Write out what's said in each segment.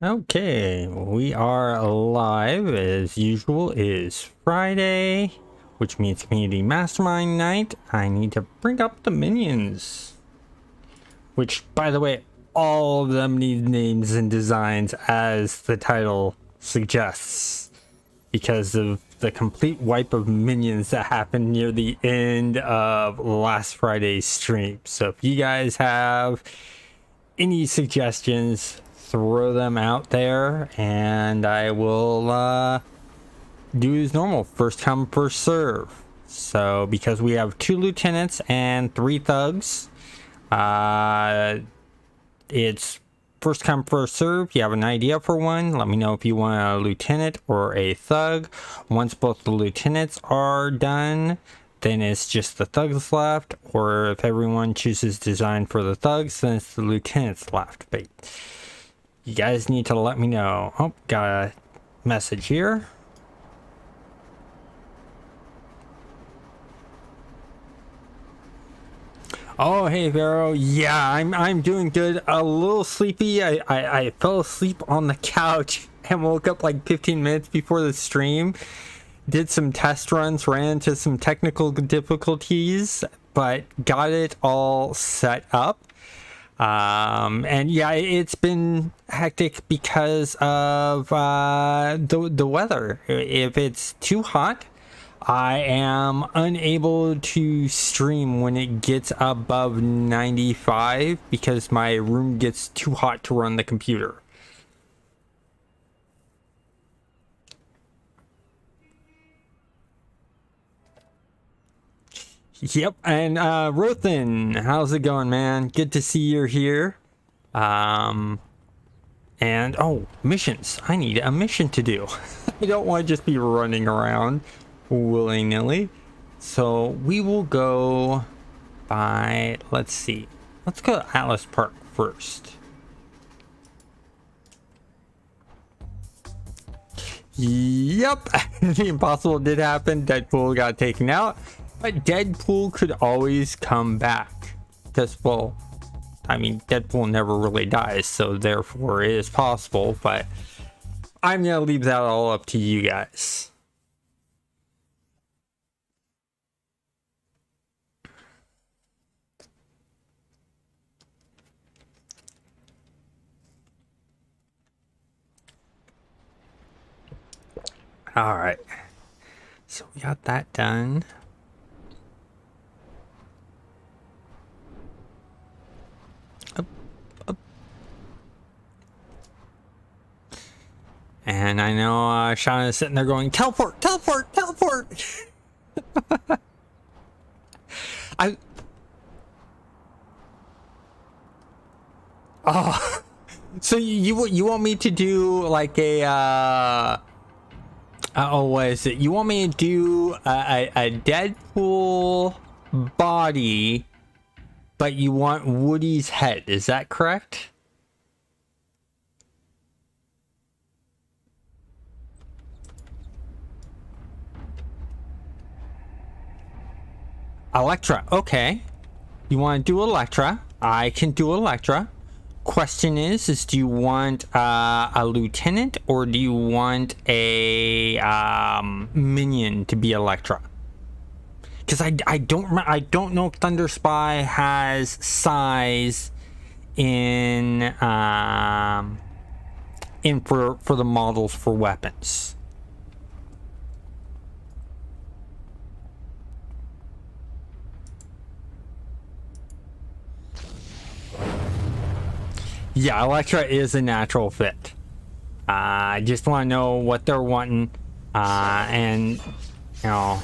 Okay, we are live as usual. It is Friday, which means community mastermind night. I need to bring up the minions, which, by the way, all of them need names and designs as the title suggests, because of the complete wipe of minions that happened near the end of last Friday's stream. So if you guys have any suggestions, throw them out there and I will do as normal, first come first serve. So because we have 2 lieutenants and 3 thugs, it's first come first serve. You have an idea for one, let me know if you want a lieutenant or a thug. Once both the lieutenants are done, then it's just the thugs left, or if everyone chooses design for the thugs, then it's the lieutenants left. But you guys need to let me know. Oh, got a message here. Oh, hey, Vero. Yeah, I'm doing good. A little sleepy. I fell asleep on the couch and woke up like 15 minutes before the stream. Did some test runs, ran into some technical difficulties, but got it all set up. And yeah, it's been hectic because of the weather. If it's too hot, I am unable to stream when it gets above 95 because my room gets too hot to run the computer. Yep, and Rothan, how's it going, man? Good to see you're here. And oh, missions. I need a mission to do. I don't want to just be running around willy-nilly. So we will go by, let's see. Let's go to Atlas Park first. Yep, the impossible did happen. Deadpool got taken out. But Deadpool could always come back. Because, well, I mean, Deadpool never really dies, so therefore it is possible, but I'm going to leave that all up to you guys. All right. So we got that done. And I know Sean is sitting there going, teleport, teleport, teleport. Oh, so you want me to do like a oh, what is it? You want me to do a Deadpool body, but you want Woody's head? Is that correct? Elektra, okay. You want to do Elektra? I can do Elektra. Question is do you want a lieutenant or do you want a minion to be Elektra? Because I don't know if Thunder Spy has size in for the models for weapons. Yeah, Elektra is a natural fit. I just want to know what they're wanting, and you know,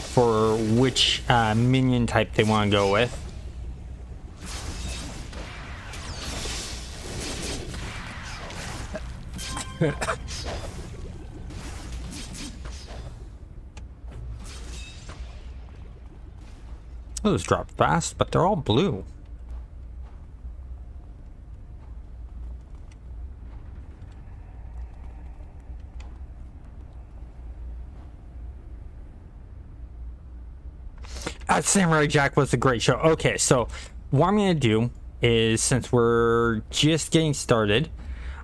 for which minion type they want to go with. Those drop fast, but they're all blue. Samurai Jack was a great show. Okay, so what I'm going to do is, since we're just getting started,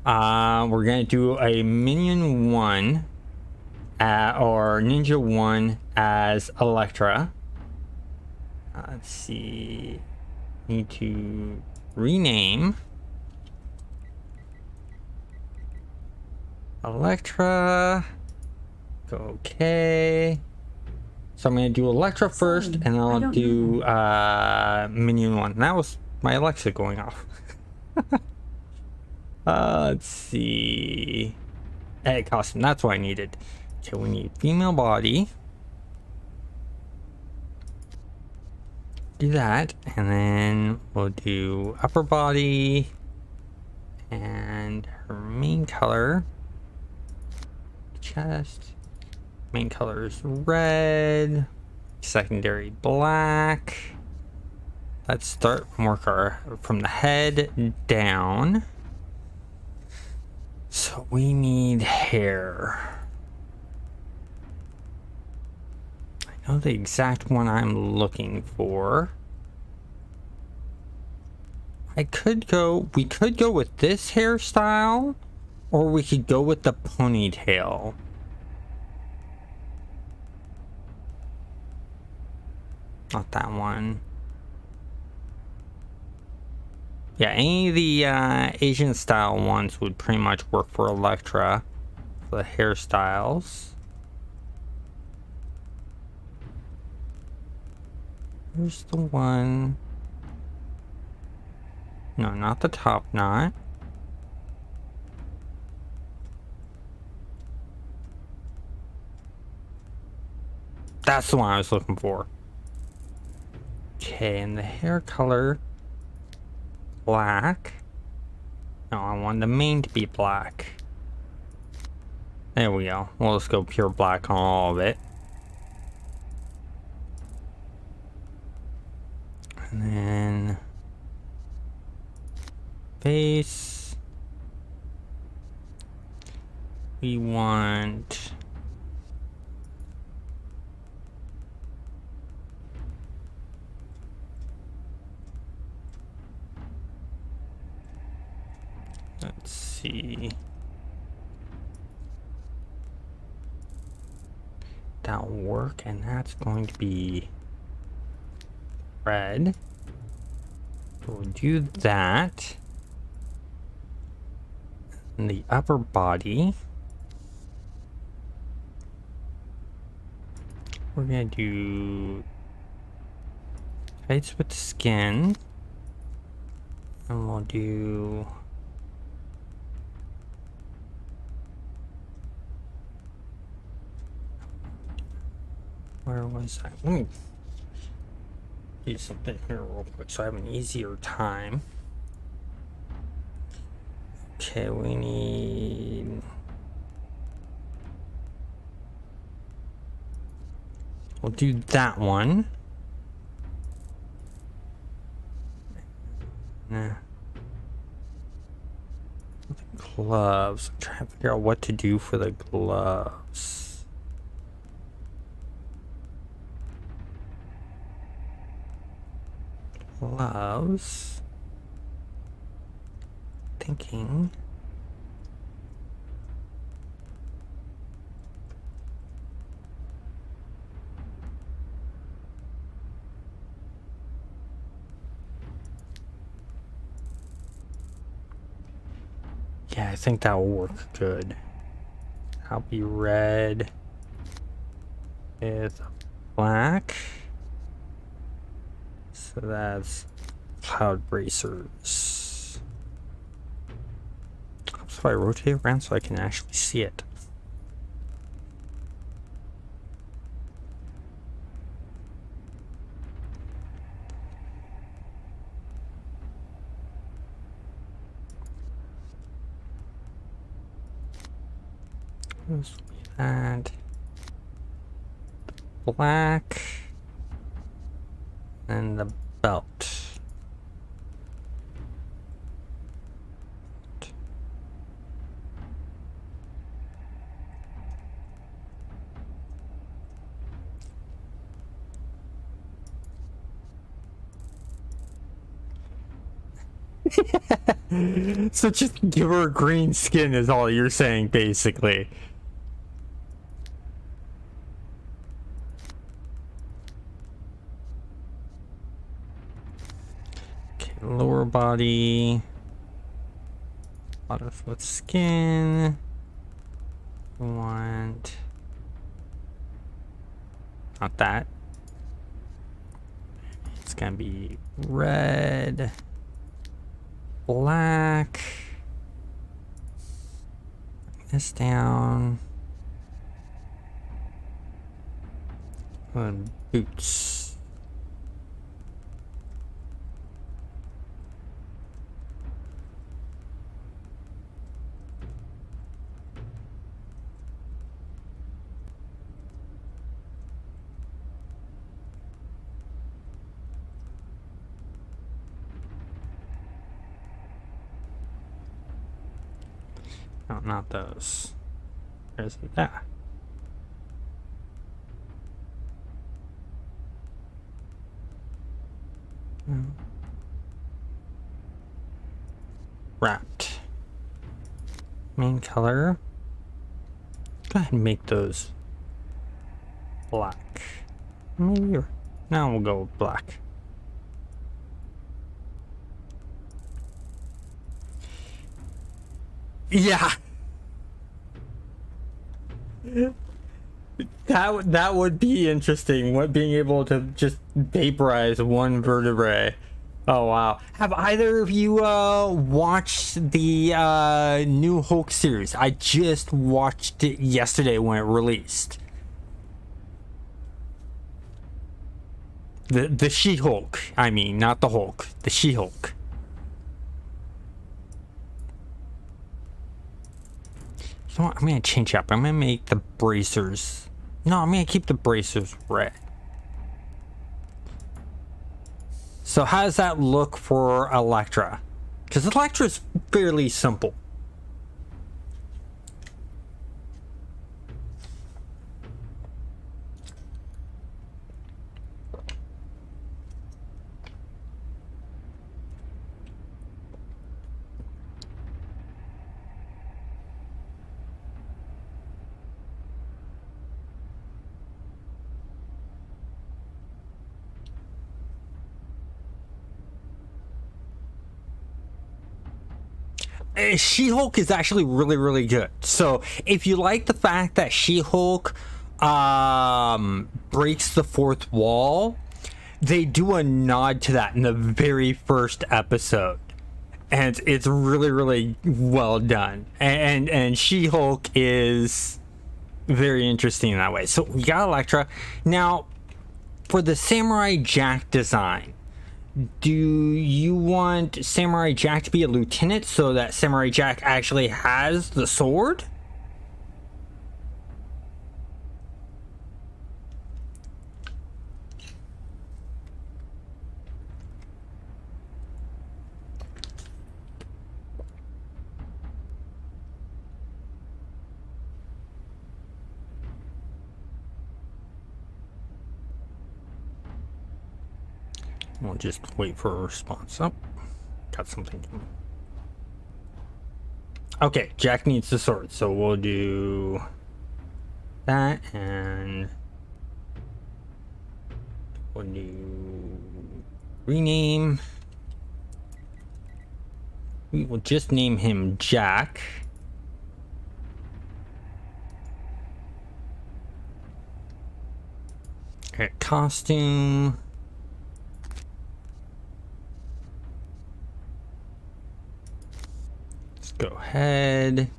We're gonna do a minion 1 or ninja 1 as Electra. Let's see. Need to rename Electra. Okay. So I'm gonna do Electra first, and then I'll do minion 1. And that was my Alexa going off. Let's see. Egg costume. That's what I needed. Okay, we need female body. Do that, and then we'll do upper body and her main color. Chest. Main color is red. Secondary black. Let's start from the head down. So we need hair. I know the exact one I'm looking for. We could go with this hairstyle, or we could go with the ponytail. Not that one. Yeah, any of the Asian style ones would pretty much work for Electra, for the hairstyles. Here's the one. No, not the top knot. That's the one I was looking for. Okay, and the hair color, black. No, I want the mane to be black. There we go. We'll just go pure black on all of it. And then face. We want let's see. That'll work, and that's going to be red. We'll do that. And the upper body, we're gonna do tights with skin, and we'll do where was I? Let me do something here real quick so I have an easier time. Okay, we need... We'll do that one. Nah. Gloves. I'm trying to figure out what to do for the gloves. Gloves. Thinking. Yeah, I think that will work good. I'll be red with black. So that's cloud bracers. So I rotate around so I can actually see it. This will be that. Black. And the belt. So just give her green skin is all you're saying, basically. Okay, lower body. Butterfoot skin. Want... Not that. It's gonna be red. Black. This down. And boots. No, not those. There's that. Wrapped. Main color. Go ahead and make those black. Maybe. Now we'll go with black. Yeah. That would be interesting. What being able to just vaporize one vertebrae. Oh wow. Have either of you watched the new Hulk series? I just watched it yesterday when it released. The She-Hulk. I mean, not the Hulk. The She-Hulk. You know what? I'm gonna change up. I'm gonna make the bracers. No, I'm gonna keep the bracers red. So how does that look for Elektra? Because Elektra's fairly simple. She-Hulk is actually really, really good. So if you like the fact that She-Hulk breaks the fourth wall, they do a nod to that in the very first episode. And it's really, really well done. And She-Hulk is very interesting in that way. So we got Elektra. Now, for the Samurai Jack design, do you want Samurai Jack to be a lieutenant so that Samurai Jack actually has the sword? We'll just wait for a response. Oh, got something. Okay, Jack needs the sword, so we'll do that, and we'll do rename. We will just name him Jack. Okay, costume. Go ahead.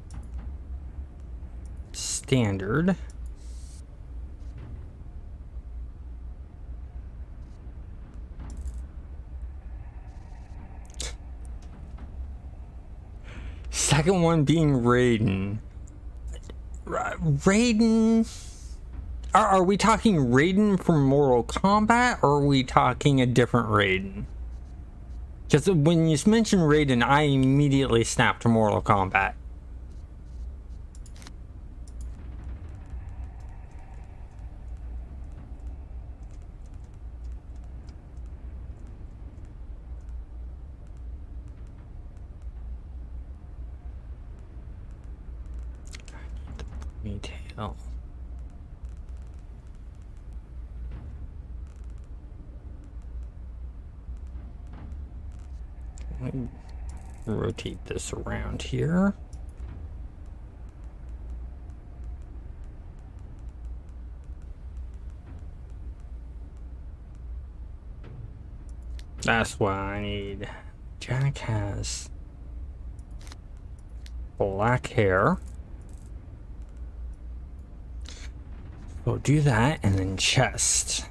Standard. Second one being Raiden. Raiden. Are we talking Raiden from Mortal Kombat, or are we talking a different Raiden? Because when you mentioned Raiden, I immediately snapped to Mortal Kombat. go. Let me rotate this around here. That's what I need. Jack has black hair. We'll do that, and then chest.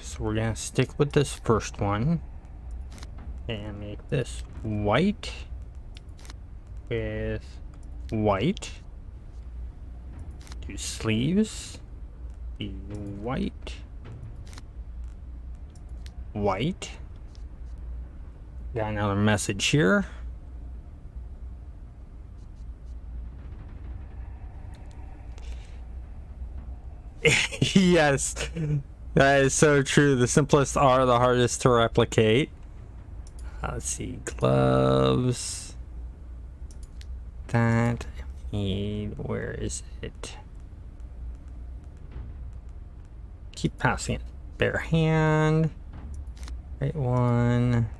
So we're gonna stick with this first one and make this white with white. Do sleeves. Be white. White. Got another message here. Yes, that is so true. The simplest are the hardest to replicate. Let's see, gloves. That I need. Where is it? Keep passing it. Bare hand. Right one.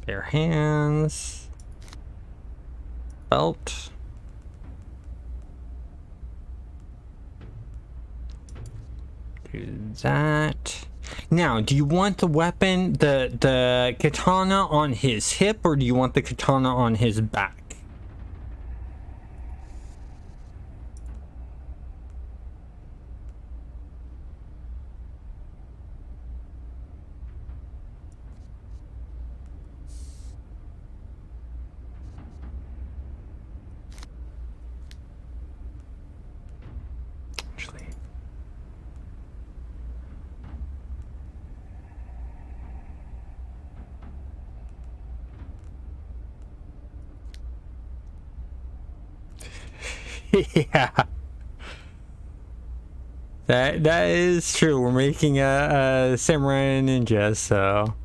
Bare hands. Belt. Do that. Now, do you want the weapon, the katana on his hip, or do you want the katana on his back? Yeah, that is true. We're making a samurai ninja, so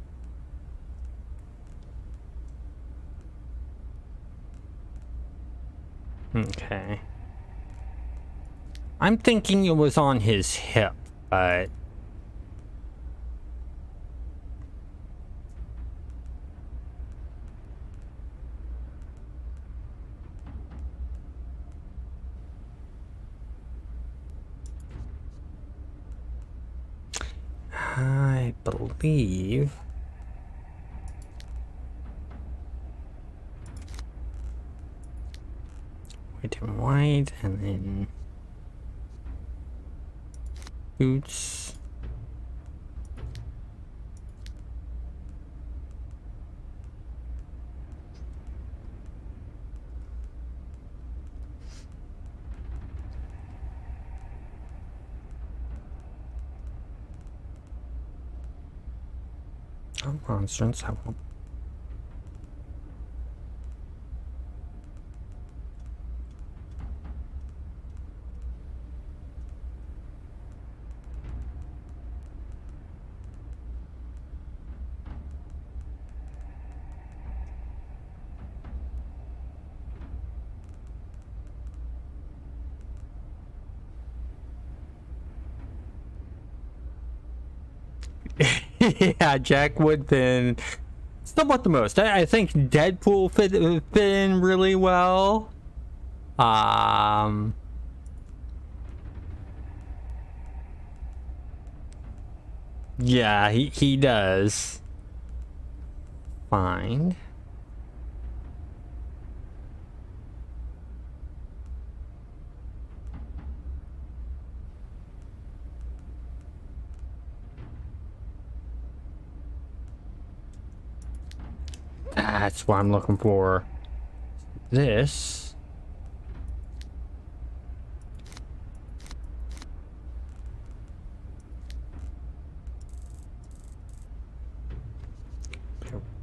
okay. I'm thinking it was on his hip, but I believe white and white, and then boots. Oh, monsters, I won't. Yeah, Jack would then somewhat the most. I think Deadpool fit in really well. Yeah, he does. Fine. That's what I'm looking for. This.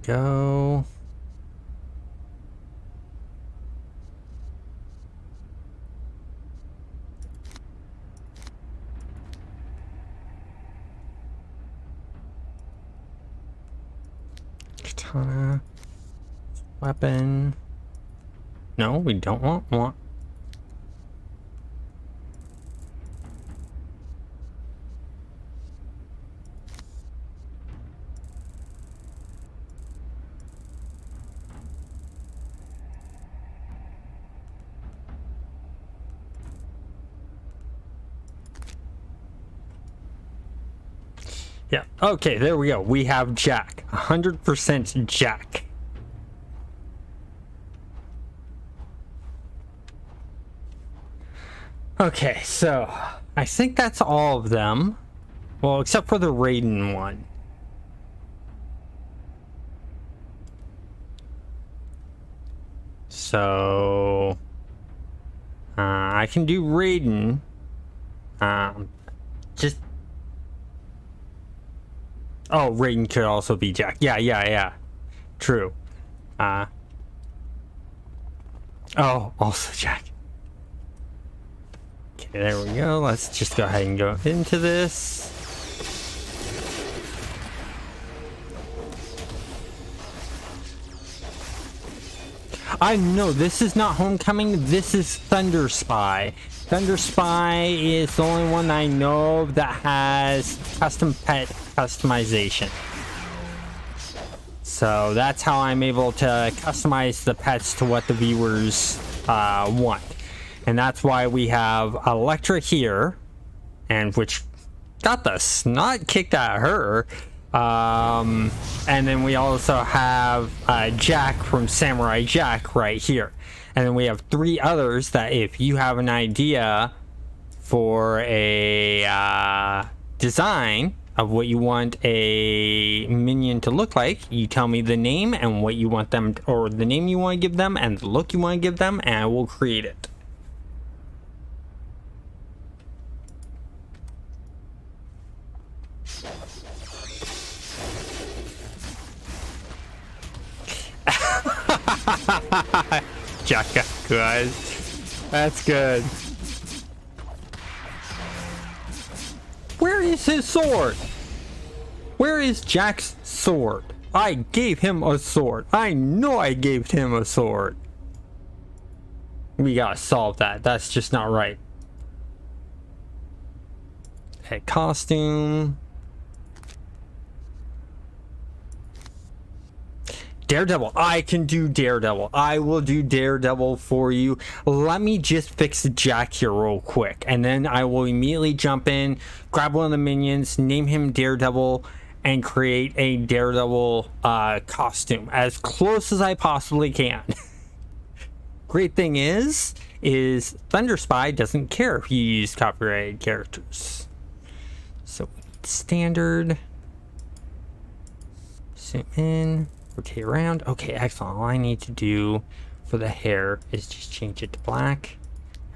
go. Katana. Weapon. No, we don't want one. Yeah. Okay, there we go. We have Jack. 100% Jack. Okay, so I think that's all of them. Well, except for the Raiden one. So I can do Raiden. Just oh, Raiden could also be Jack. Yeah. True. Oh, also Jack. Okay, there we go. Let's just go ahead and go into this. I know this is not Homecoming. This is Thunder Spy. Thunder Spy is the only one I know of that has custom pet customization. So that's how I'm able to customize the pets to what the viewers want. And that's why we have Electra here, and which got the snot kicked at her. And then we also have Jack from Samurai Jack right here. And then we have 3 others that if you have an idea for a design of what you want a minion to look like, you tell me the name and what you want them, or the name you want to give them and the look you want to give them, and I will create it. Jack got good. That's good. Where is his sword? Where is Jack's sword? I gave him a sword. I know I gave him a sword. We gotta solve that. That's just not right. Okay, costume. Daredevil. I can do Daredevil. I will do Daredevil for you. Let me just fix Jack here real quick, and then I will immediately jump in, grab one of the minions, name him Daredevil, and create a Daredevil costume as close as I possibly can. Great thing is Thunder Spy doesn't care if you use copyrighted characters. So standard. Zoom in. Rotate around. Okay, excellent. All I need to do for the hair is just change it to black.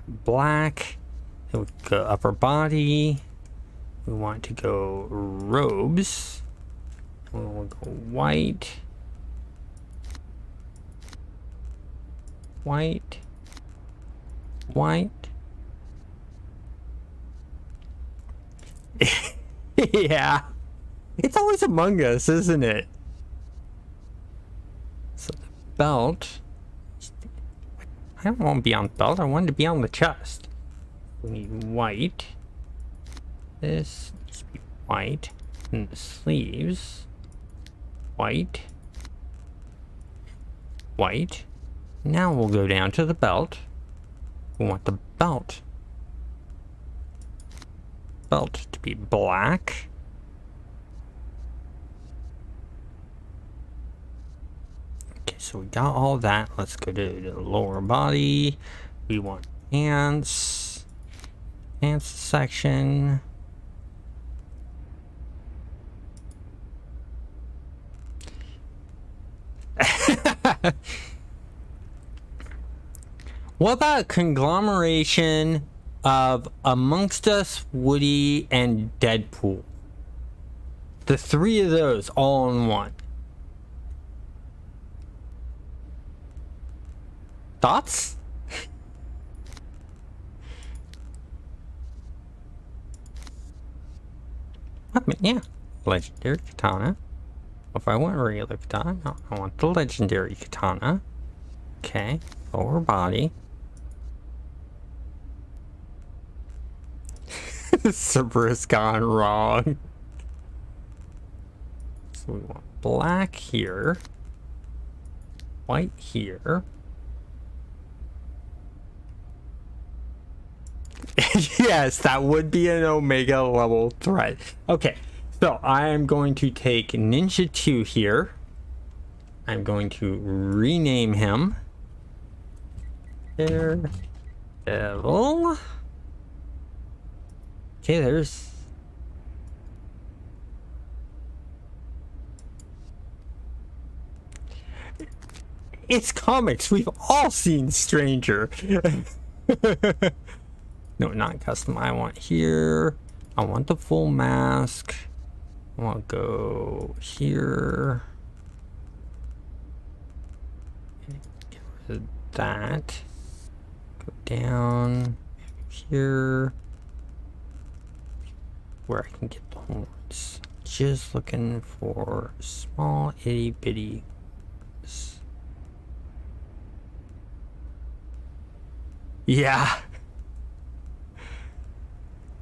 Black. Then we go upper body. We want to go robes. We'll go white. White. White. Yeah. It's always Among Us, isn't it? So the belt, I don't want to be on the belt, I want it to be on the chest. We need white. This needs to be white. And the sleeves, white. White. Now we'll go down to the belt. We want the belt to be black. Okay, so we got all that. Let's go to the lower body. We want pants. Pants section. What about a conglomeration of Amongst Us, Woody, and Deadpool? The 3 of those all in one. Thoughts? I mean, yeah, legendary katana. If I want regular katana, no, I want the legendary katana. Okay, lower body. Cerberus gone wrong. So we want black here, white here. Yes, that would be an Omega level threat. Okay, so I am going to take Ninja 2 here. I'm going to rename him Daredevil. Okay, there's... It's comics. We've all seen Stranger. No, not custom. I want here. I want the full mask. I want to go here. Get rid of that. Go down here. Where I can get the horns. Just looking for small itty bitty. Yeah.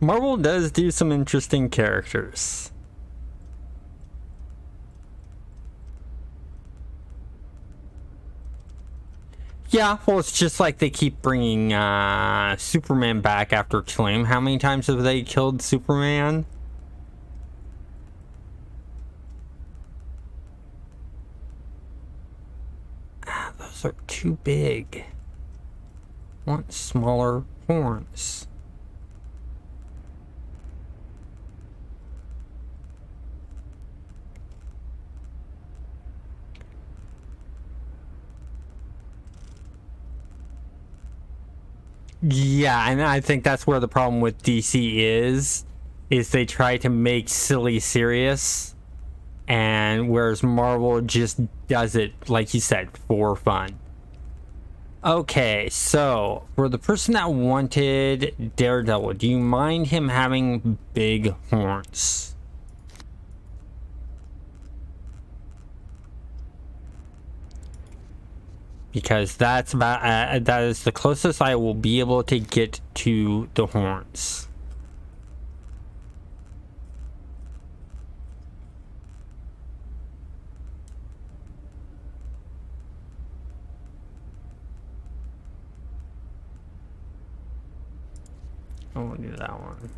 Marvel does do some interesting characters. Yeah, well, it's just like they keep bringing Superman back after killing him. How many times have they killed Superman? Those are too big. I want smaller horns. Yeah, and I think that's where the problem with DC is they try to make silly serious, and whereas Marvel just does it, like you said, for fun. Okay, so for the person that wanted Daredevil, do you mind him having big horns? Because that's about that is the closest I will be able to get to the horns. I won't do that one.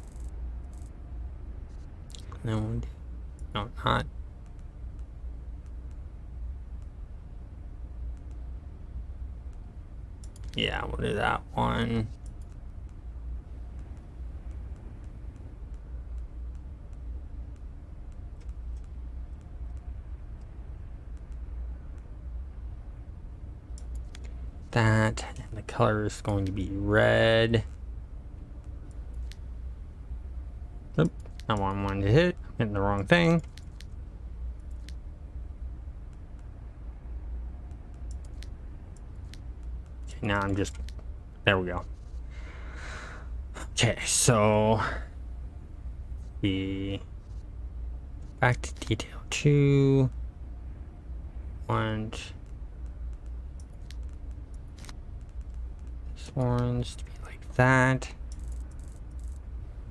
No, no, not. Yeah, we'll do that one. That, and the color is going to be red. Oop, not one I wanted to hit. I'm hitting the wrong thing. Now I'm just, there we go. Okay, so the back to detail 2. Want these horns to be like that.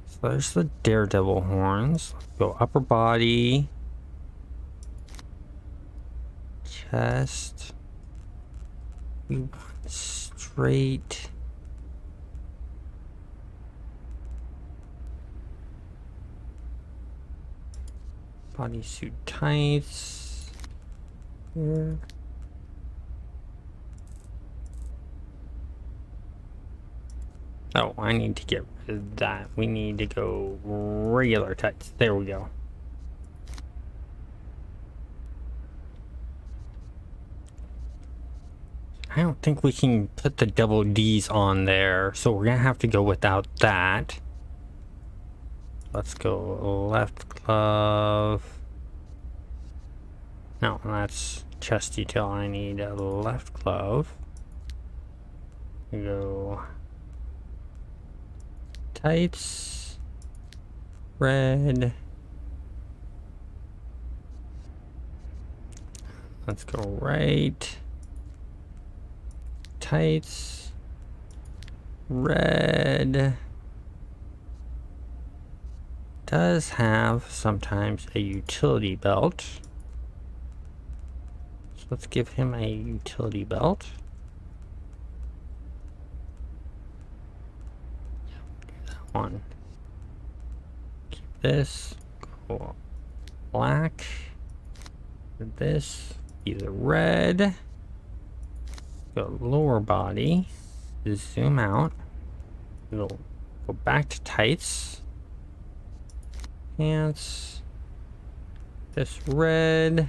So there's the Daredevil horns. Let's go upper body, chest. We want straight. Bodysuit tights. Here. Oh, I need to get rid of that. We need to go regular tights. There we go. I don't think we can put the double D's on there, so we're gonna have to go without that. Let's go left glove. No, that's chest detail. I need a left glove. Go tights, red. Let's go right, tights, red. Does have sometimes a utility belt. So let's give him a utility belt. One. Keep this. Go black. This either red. Go lower body. Zoom out. It'll go back to tights. Pants. This red.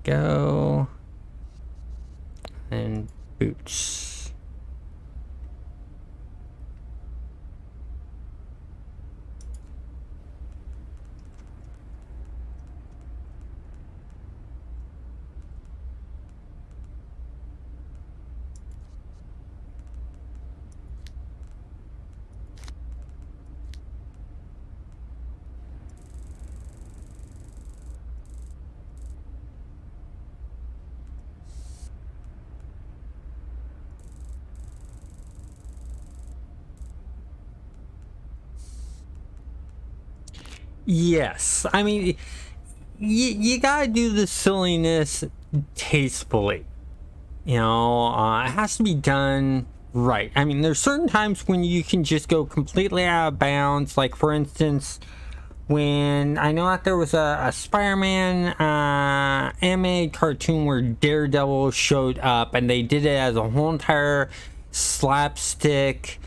Go. And boots. Yes, I mean, you gotta do the silliness tastefully. You know, it has to be done right. I mean, there's certain times when you can just go completely out of bounds. Like, for instance, when I know that there was a Spider-Man animated cartoon where Daredevil showed up, and they did it as a whole entire slapstick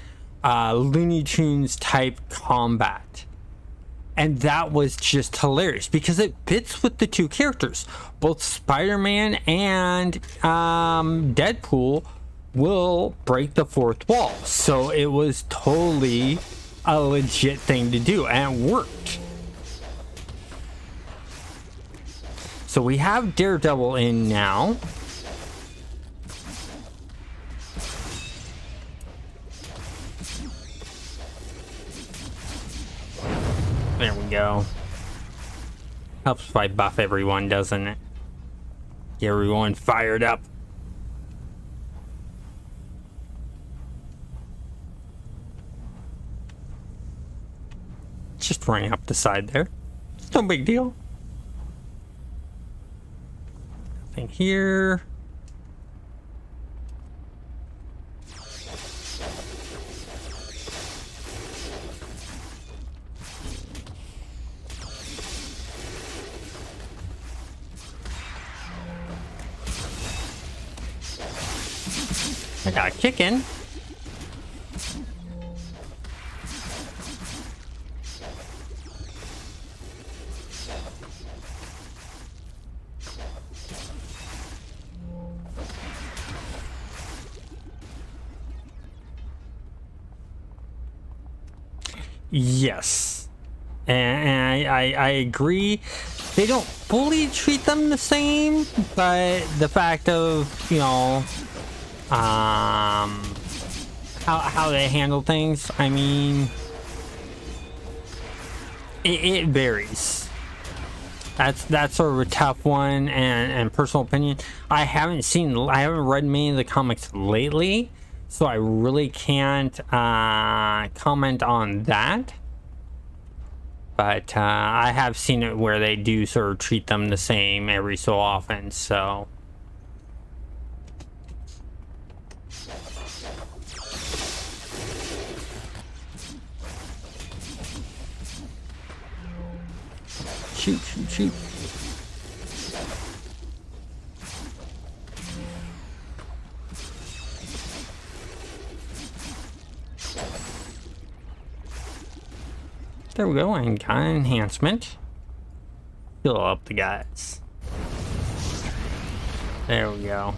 Looney Tunes type combat. And that was just hilarious because it fits with the two characters. Both Spider-Man and Deadpool will break the fourth wall. So it was totally a legit thing to do, and it worked. So we have Daredevil in now. There we go. Helps if I buff everyone, doesn't it? Get everyone fired up. Just running up the side there. It's no big deal. Nothing here. I got a kick in. Yes. And I agree. They don't fully treat them the same, but the fact of, you know, how they handle things, I mean, it varies. That's sort of a tough one, and personal opinion. I haven't read many of the comics lately, so I really can't comment on that. But I have seen it where they do sort of treat them the same every so often, so. Shoot, shoot, shoot. There we go, and got an enhancement. Fill up the guys. There we go.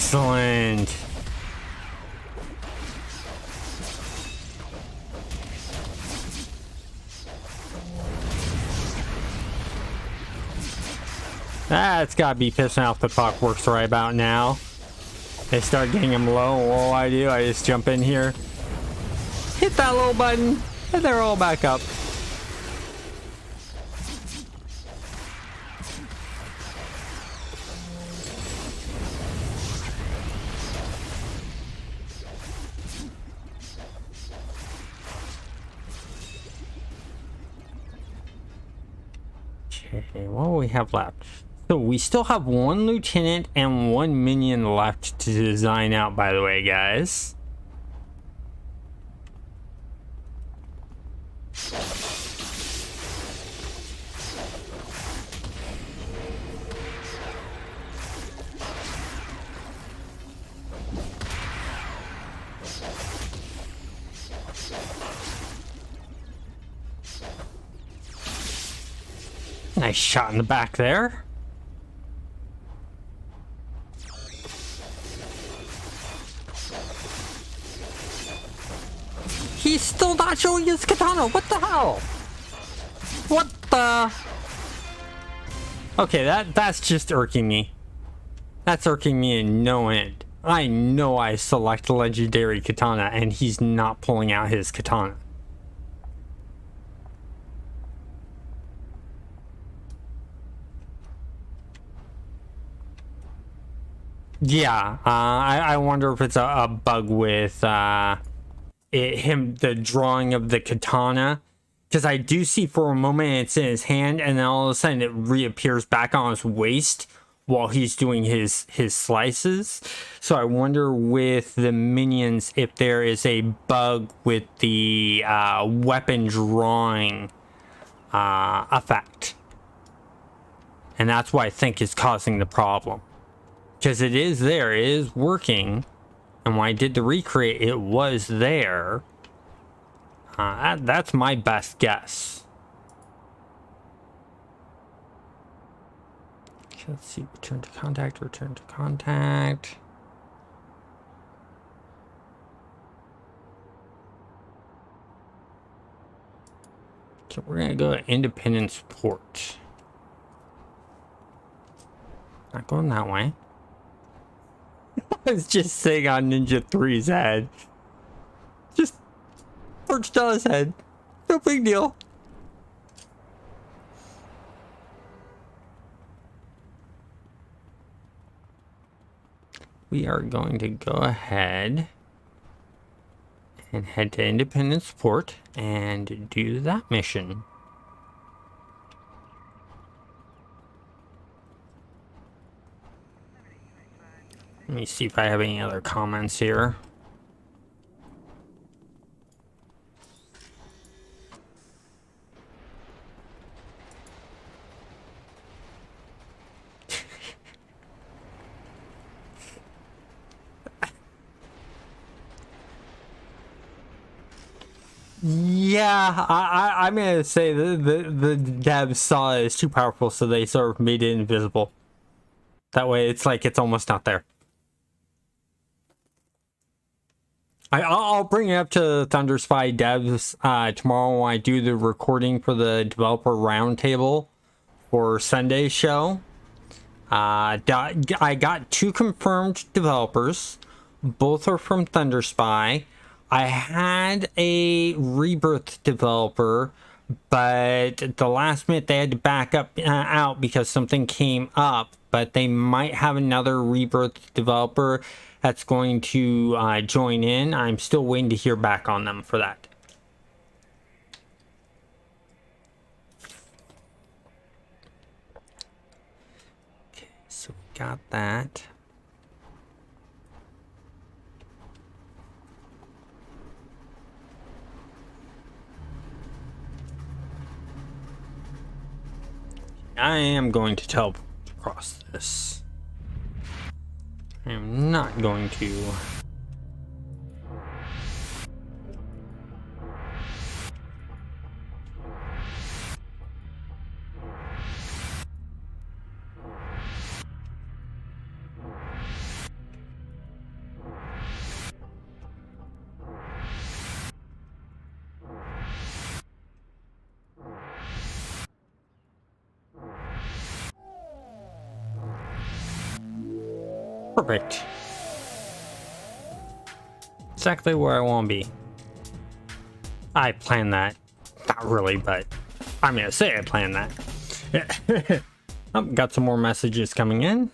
Excellent. That's gotta be pissing off the clockworks right about now. They start getting them low. All I do, I just jump in here, hit that little button, and they're all back up. Okay, what do we have left? So we still have one lieutenant and one minion left to design out, by the way, guys. Nice shot in the back there. He's still not showing his katana. What the hell? What the? Okay, that's just irking me. That's irking me in no end. I know I select legendary katana and he's not pulling out his katana. Yeah, I wonder if it's a bug with the drawing of the katana, because I do see for a moment it's in his hand and then all of a sudden it reappears back on his waist while he's doing his slices. So I wonder with the minions if there is a bug with the weapon drawing effect, and that's what I think is causing the problem. Because it is there, it is working, and when I did the recreate, it was there. That's my best guess. Okay, let's see, return to contact, return to contact. Okay, we're gonna go to Independence Port. Not going that way. I was just sitting on Ninja 3's head. Just perched on his head. No big deal. We are going to go ahead and head to Independence Port and do that mission. Let me see if I have any other comments here. Yeah, I'm gonna say the devs saw it as too powerful, so they sort of made it invisible. That way, it's like it's almost not there. I'll bring it up to ThunderSpy devs tomorrow when I do the recording for the developer roundtable for Sunday's show. I got 2 confirmed developers. Both are from ThunderSpy. I had a Rebirth developer, but at the last minute they had to back up out because something came up. But they might have another Rebirth developer that's going to join in. I'm still waiting to hear back on them for that. Okay, so we got that. I am going to teleport across this. I am not going to. Perfect. Exactly where I want to be. I planned that. Not really, but I'm gonna say I planned that. Oh, got some more messages coming in.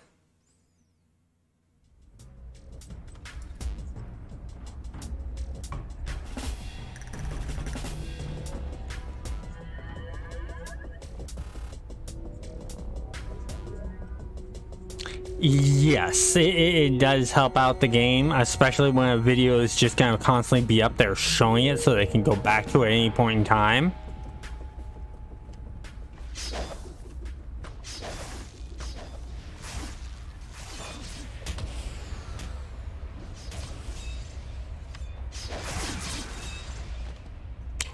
Yes, it does help out the game, especially when a video is just going to constantly be up there showing it so they can go back to it at any point in time.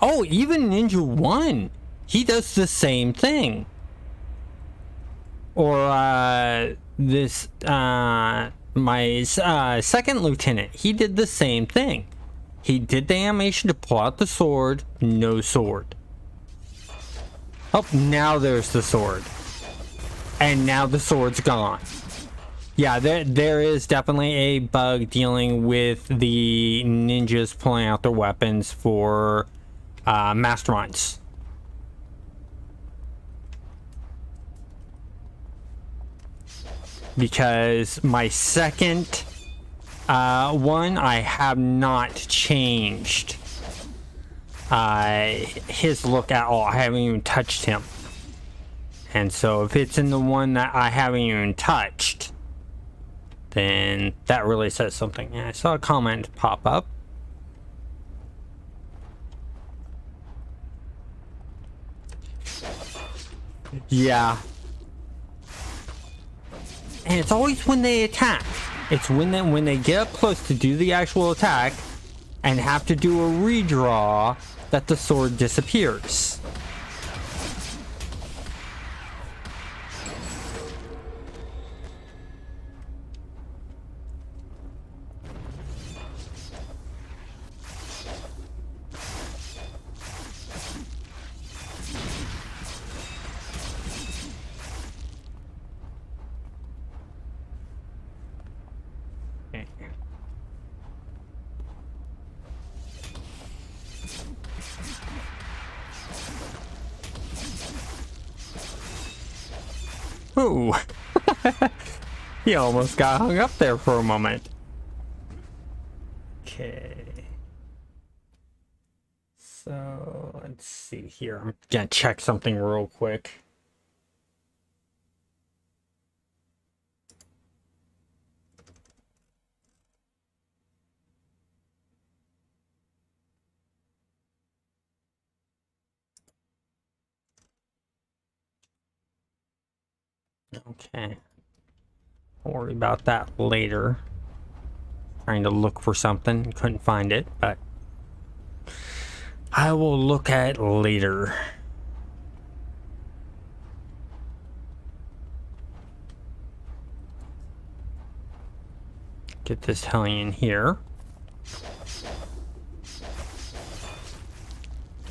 Oh, even Ninja 1, he does the same thing. Or my second lieutenant, he did the same thing. He did the animation to pull out the sword, no sword. Oh, now there's the sword. And now the sword's gone. Yeah, there is definitely a bug dealing with the ninjas pulling out their weapons for masterminds. Because my second one, I have not changed his look at all. I haven't even touched him. And so if it's in the one that I haven't even touched, then that really says something. And I saw a comment pop up. Yeah. And it's always when they attack. It's when they get up close to do the actual attack and have to do a redraw that the sword disappears. Ooh. He almost got hung up there for a moment. Okay. So, let's see here. I'm gonna check something real quick. Okay. I'll worry about that later. Trying to look for something. Couldn't find it, but I will look at it later. Get this hellion here.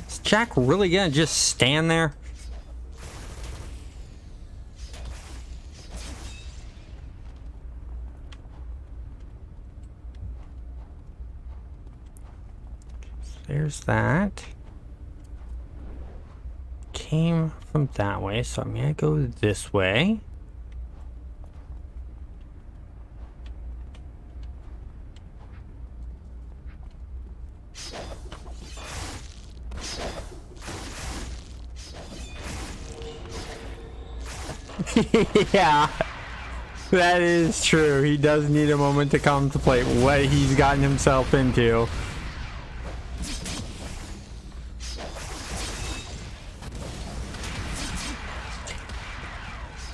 Is Jack really gonna just stand there? There's that. Came from that way, so I'm gonna go this way. Yeah, that is true. He does need a moment to contemplate what he's gotten himself into.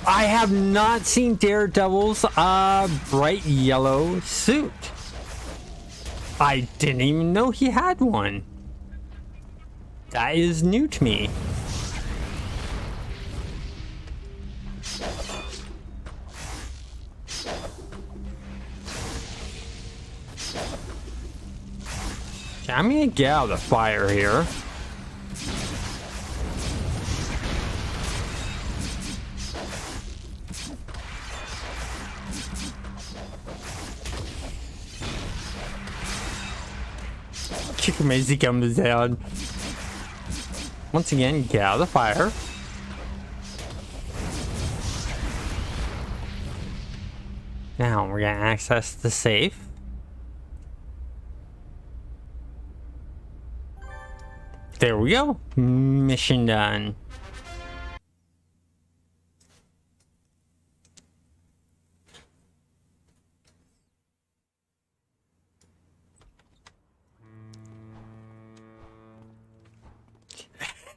I have not seen Daredevil's bright yellow suit. I didn't even know he had one. That is new to me. Okay, I'm gonna get out of the fire here. Kick him as he comes down. Once again, get out of the fire. Now we're gonna access the safe. There we go. Mission done.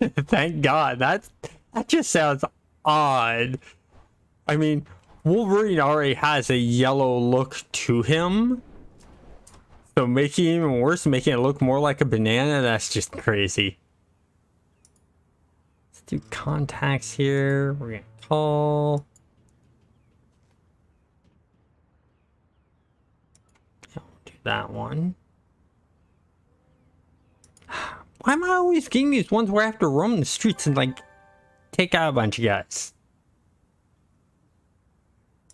Thank God. That just sounds odd. I mean, Wolverine already has a yellow look to him. So making it even worse, making it look more like a banana, that's just crazy. Let's do contacts here. We're gonna call. I'll do that one. Why am I always getting these ones where I have to roam the streets and like take out a bunch of guys?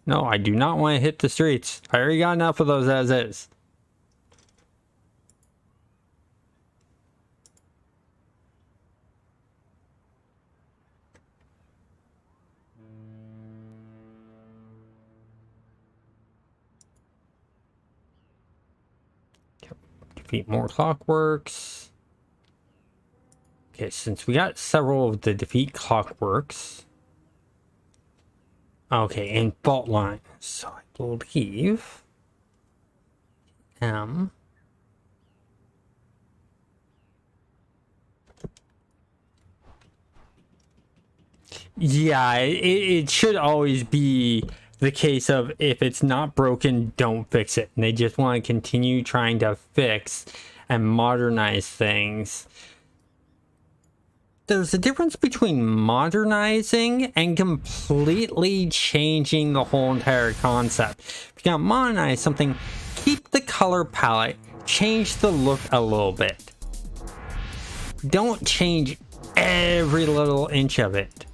No, I do not want to hit the streets. I already got enough of those as is. Defeat more clockworks. Okay, since we got several of the defeat clockworks. Okay, and fault lines. So I believe yeah, it should always be the case of if it's not broken, don't fix it. And they just want to continue trying to fix and modernize things. There's a difference between modernizing and completely changing the whole entire concept. If you gotta modernize something, keep the color palette, change the look a little bit. Don't change every little inch of it.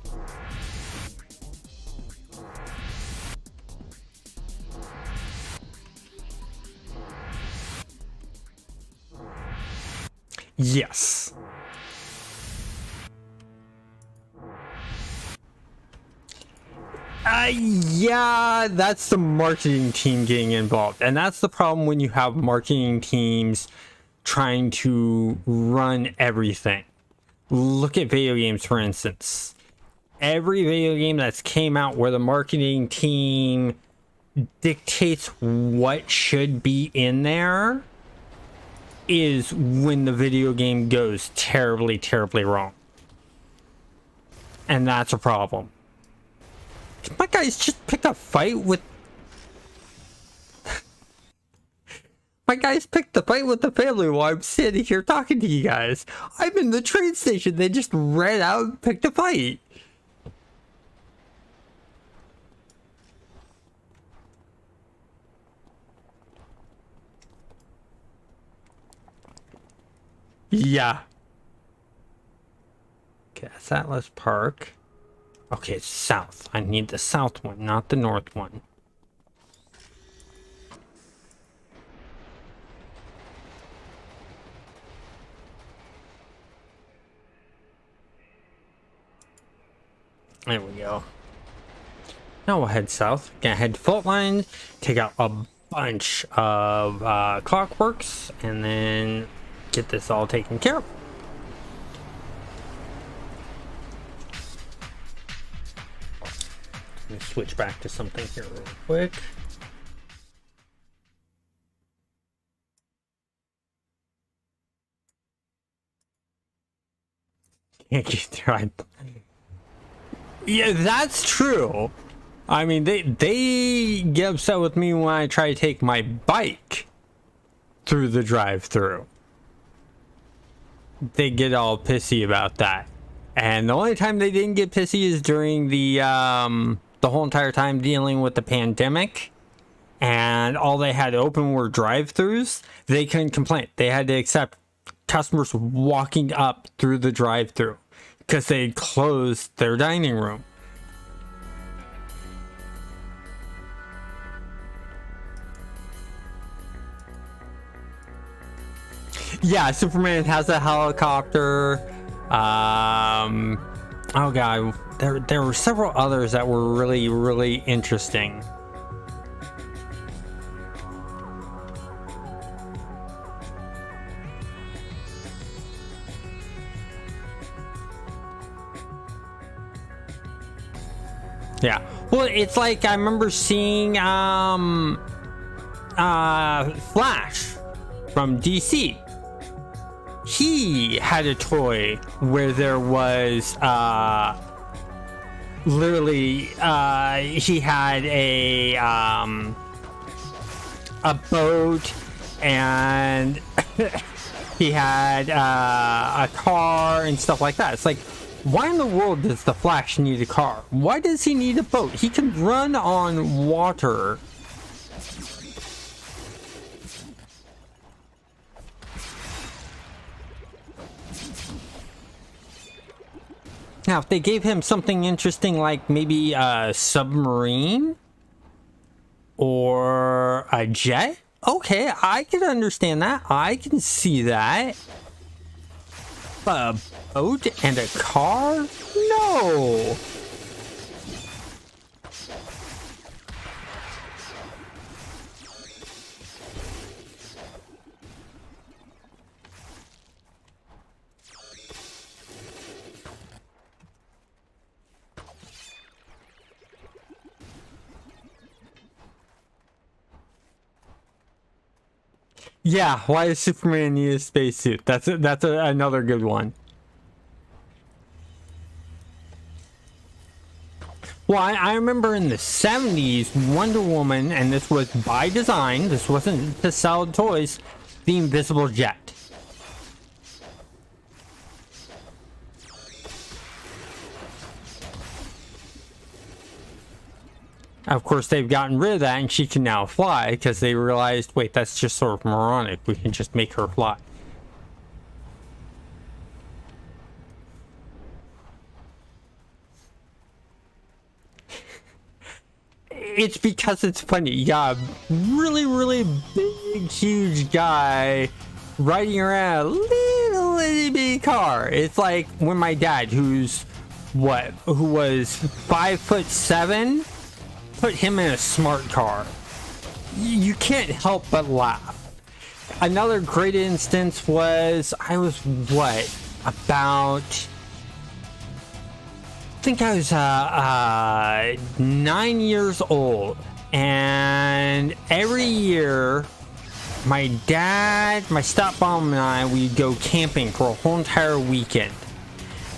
Yes. Yeah, that's the marketing team getting involved. And that's the problem when you have marketing teams trying to run everything. Look at video games, for instance. Every video game that's came out where the marketing team dictates what should be in there is when the video game goes terribly, terribly wrong. And that's a problem. My guys just picked a fight with... My guys picked a fight with the family while I'm sitting here talking to you guys. I'm in the train station. They just ran out and picked a fight. Yeah. Okay, that's Atlas Park. Okay, it's south. I need the south one, not the north one. There we go. Now we'll head south. Gonna head to fault lines, take out a bunch of clockworks, and then get this all taken care of. Let me switch back to something here real quick. Can't get through. Yeah, that's true. I mean, they get upset with me when I try to take my bike through the drive-through. They get all pissy about that. And the only time they didn't get pissy is during the whole entire time dealing with the pandemic. And all they had open were drive-throughs. They couldn't complain. They had to accept customers walking up through the drive-through because they closed their dining room. Yeah, Superman has a helicopter. Oh god, there were several others that were really, really interesting. Yeah. Well, it's like I remember seeing Flash from DC. He had a toy where there was literally he had a boat, and he had a car and stuff like that. It's like, why in the world does the Flash need a car? Why does he need a boat? He can run on water. Now, if they gave him something interesting like maybe a submarine or a jet, okay, I can understand that. I can see that. But a boat and a car? No. Yeah, why does Superman need a spacesuit? That's another good one. Well, I remember in the 70s, Wonder Woman, and this was by design, this wasn't to sell toys, the invisible jet. Of course, they've gotten rid of that, and she can now fly because they realized, wait, that's just sort of moronic. We can just make her fly. It's because it's funny. You got a really, really big, huge guy riding around a little itty bitty car. It's like when my dad, who was 5'7", put him in a smart car. You can't help but laugh. Another great instance was, I was about, I think I was 9 years old, and every year my dad, my stepmom, and I, we'd go camping for a whole entire weekend.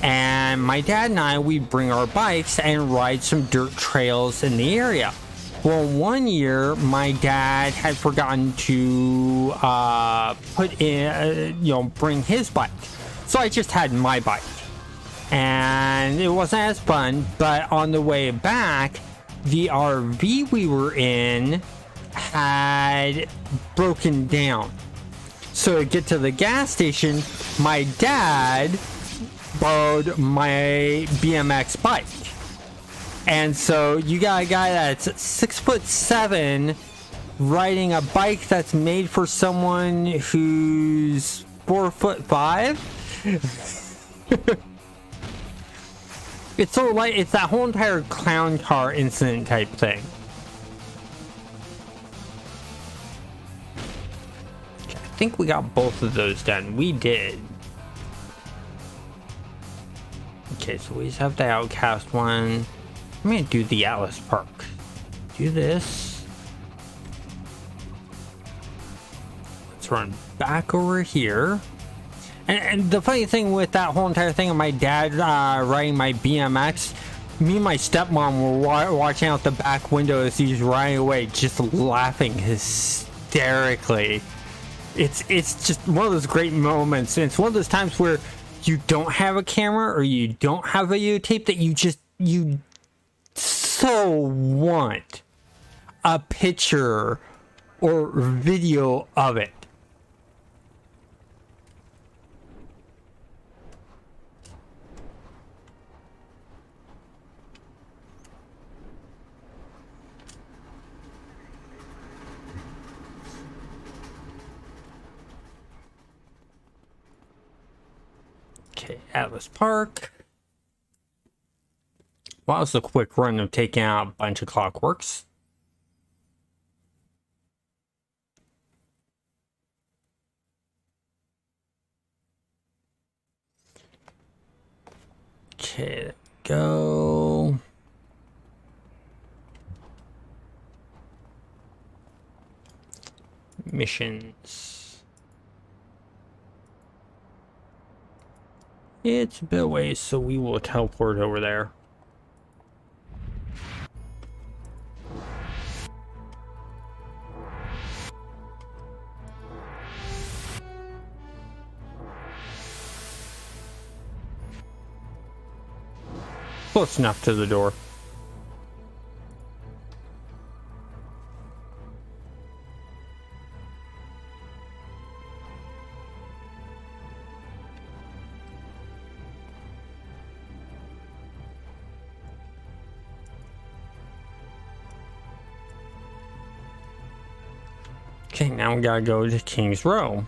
And my dad and I, we'd bring our bikes and ride some dirt trails in the area. Well, one year my dad had forgotten to bring his bike, so I just had my bike, and it wasn't as fun. But on the way back, the RV we were in had broken down, so to get to the gas station, my dad borrowed my BMX bike. And so you got a guy that's 6'7" riding a bike that's made for someone who's 4'5". It's sort of like, it's that whole entire clown car incident type thing. Okay, I think we got both of those done. We did. Okay, so we just have the Outcast one. I'm gonna do the Atlas Park. Do this. Let's run back over here. And the funny thing with that whole entire thing of my dad riding my BMX, me and my stepmom were watching out the back window as he's riding away, just laughing hysterically. It's just one of those great moments, and it's one of those times where you don't have a camera or you don't have videotape that you so want a picture or video of it. Okay, Atlas Park. Well, it's a quick run of taking out a bunch of clockworks. Okay, there we go. Missions. It's a bit away, so we will teleport over there. Close enough to the door. Okay, now we gotta go to King's Row.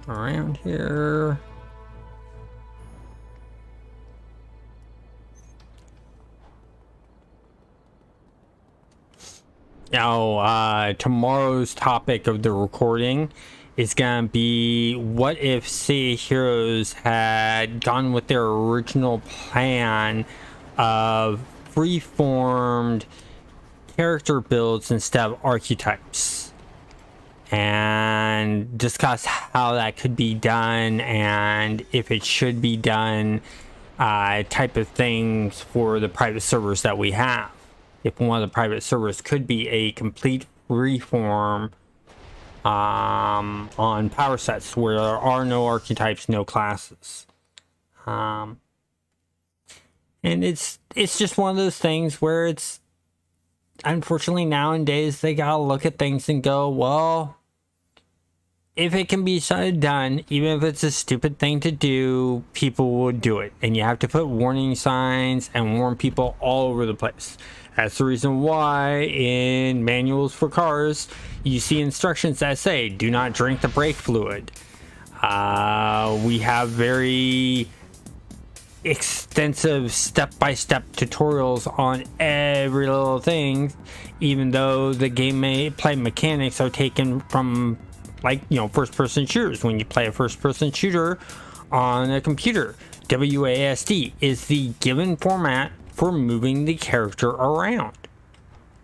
Around here. Now, tomorrow's topic of the recording is gonna be what if City Heroes had gone with their original plan of freeformed character builds instead of archetypes, and discuss how that could be done and if it should be done, type of things for the private servers that we have. If one of the private servers could be a complete freeform on power sets where there are no archetypes, no classes. And it's just one of those things where it's, unfortunately nowadays they gotta look at things and go, well, if it can be done, even if it's a stupid thing to do, people will do it. And you have to put warning signs and warn people all over the place. That's the reason why in manuals for cars, you see instructions that say, do not drink the brake fluid. We have very extensive step-by-step tutorials on every little thing, even though the gameplay mechanics are taken from, like, you know, first-person shooters. When you play a first-person shooter on a computer, WASD is the given format for moving the character around.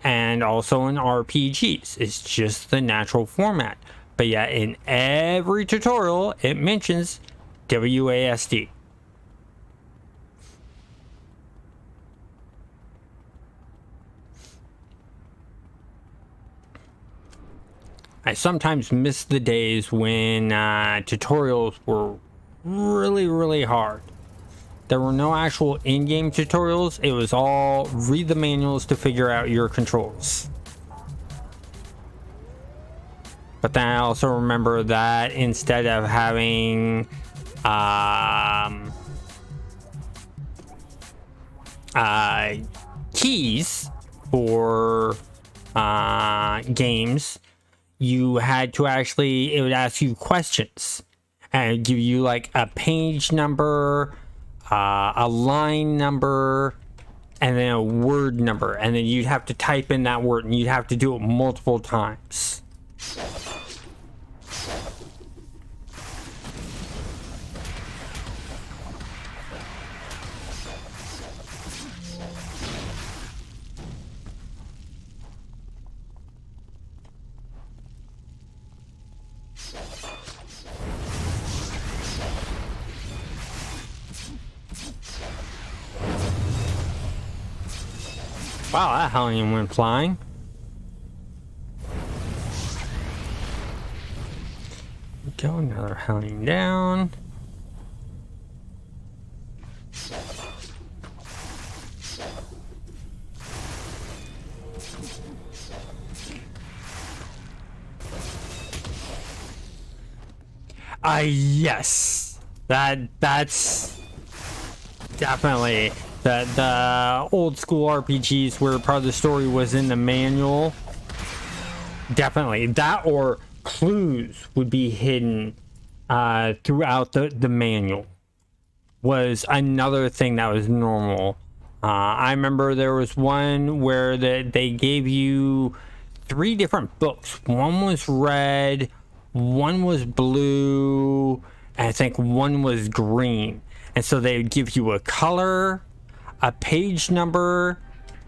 And also in RPGs, it's just the natural format. But yeah, in every tutorial, it mentions WASD. I sometimes miss the days when tutorials were really hard. There were no actual in-game tutorials. It was all read the manuals to figure out your controls. But then I also remember that instead of having keys for games, you had to actually, it would ask you questions and give you like a page number, a line number, and then a word number, and then you'd have to type in that word, and you'd have to do it multiple times. Wow, that Hellion went flying. Go, another Hellion down. Yes. That's definitely the old school RPGs where part of the story was in the manual. Definitely that, or clues would be hidden throughout the manual was another thing that was normal. I remember there was one where they gave you 3 different books. One was red, one was blue, and I think one was green. And so they would give you a color, a page number,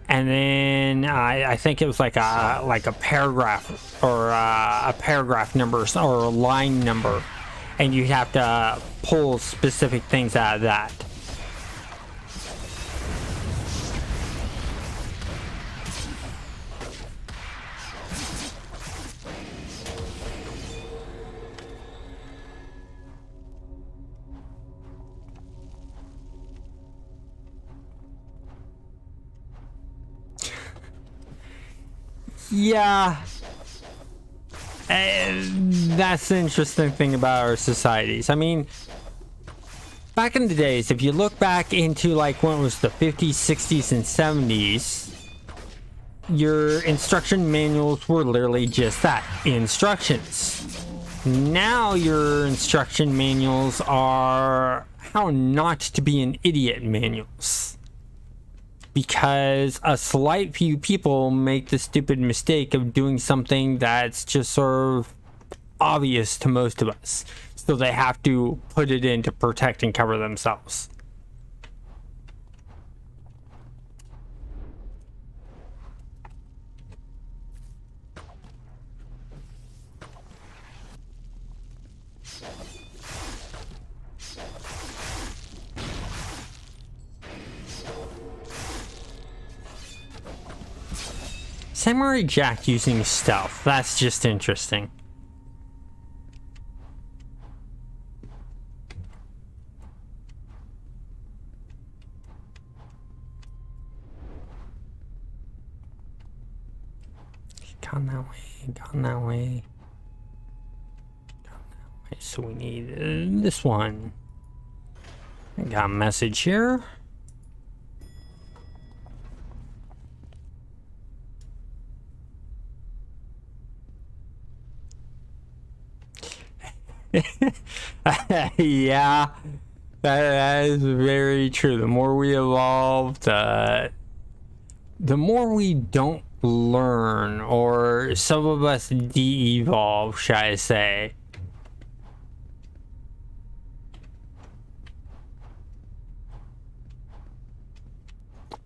and then I think it was like a paragraph or a paragraph number or a line number, and you have to pull specific things out of that. Yeah, that's the interesting thing about our societies. I mean, back in the days, if you look back into like when it was the 50s, 60s, and 70s, your instruction manuals were literally just that, instructions. Now your instruction manuals are how not to be an idiot manuals. Because a slight few people make the stupid mistake of doing something that's just sort of obvious to most of us. So they have to put it in to protect and cover themselves. Samurai Jack using stealth. That's just interesting. Gone that way, gone that way. Gone that way. So we need this one. I got a message here. Yeah, that is very true. The more we evolve, the more we don't learn, or some of us de-evolve, shall I say.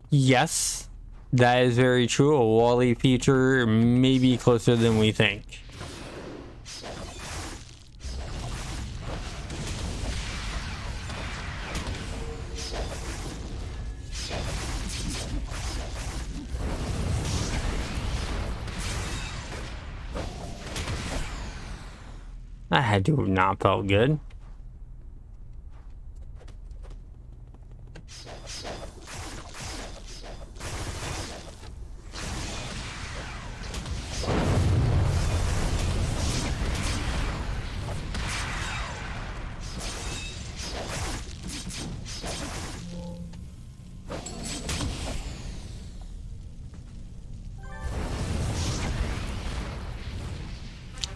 Yes, that is very true. A Wall-E future may be closer than we think. That had to have not felt good.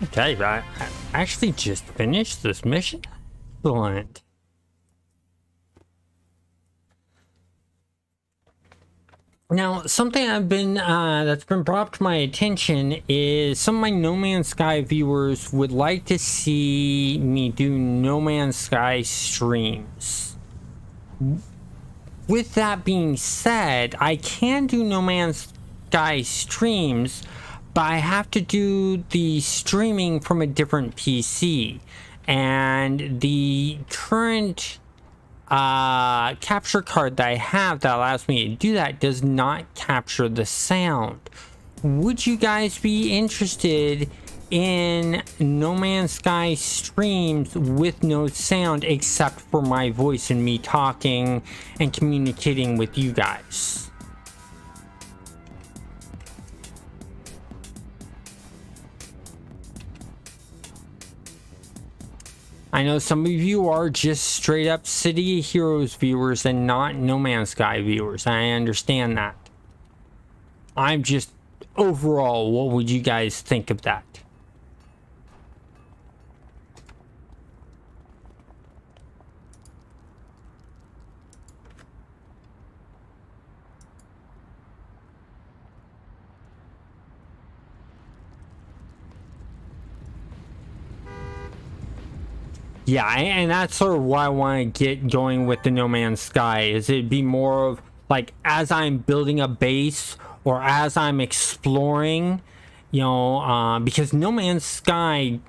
Okay, I actually just finished this mission. Excellent. Now, something that's been brought up to my attention is some of my No Man's Sky viewers would like to see me do No Man's Sky streams. With that being said, I can do No Man's Sky streams, but I have to do the streaming from a different PC, and the current capture card that I have that allows me to do that does not capture the sound. Would you guys be interested in No Man's Sky streams with no sound except for my voice and me talking and communicating with you guys? I know some of you are just straight up City of Heroes viewers and not No Man's Sky viewers. I understand that. I'm just overall, what would you guys think of that? Yeah, and that's sort of why I want to get going with the No Man's Sky, is it'd be more of like as I'm building a base or as I'm exploring, because No Man's Sky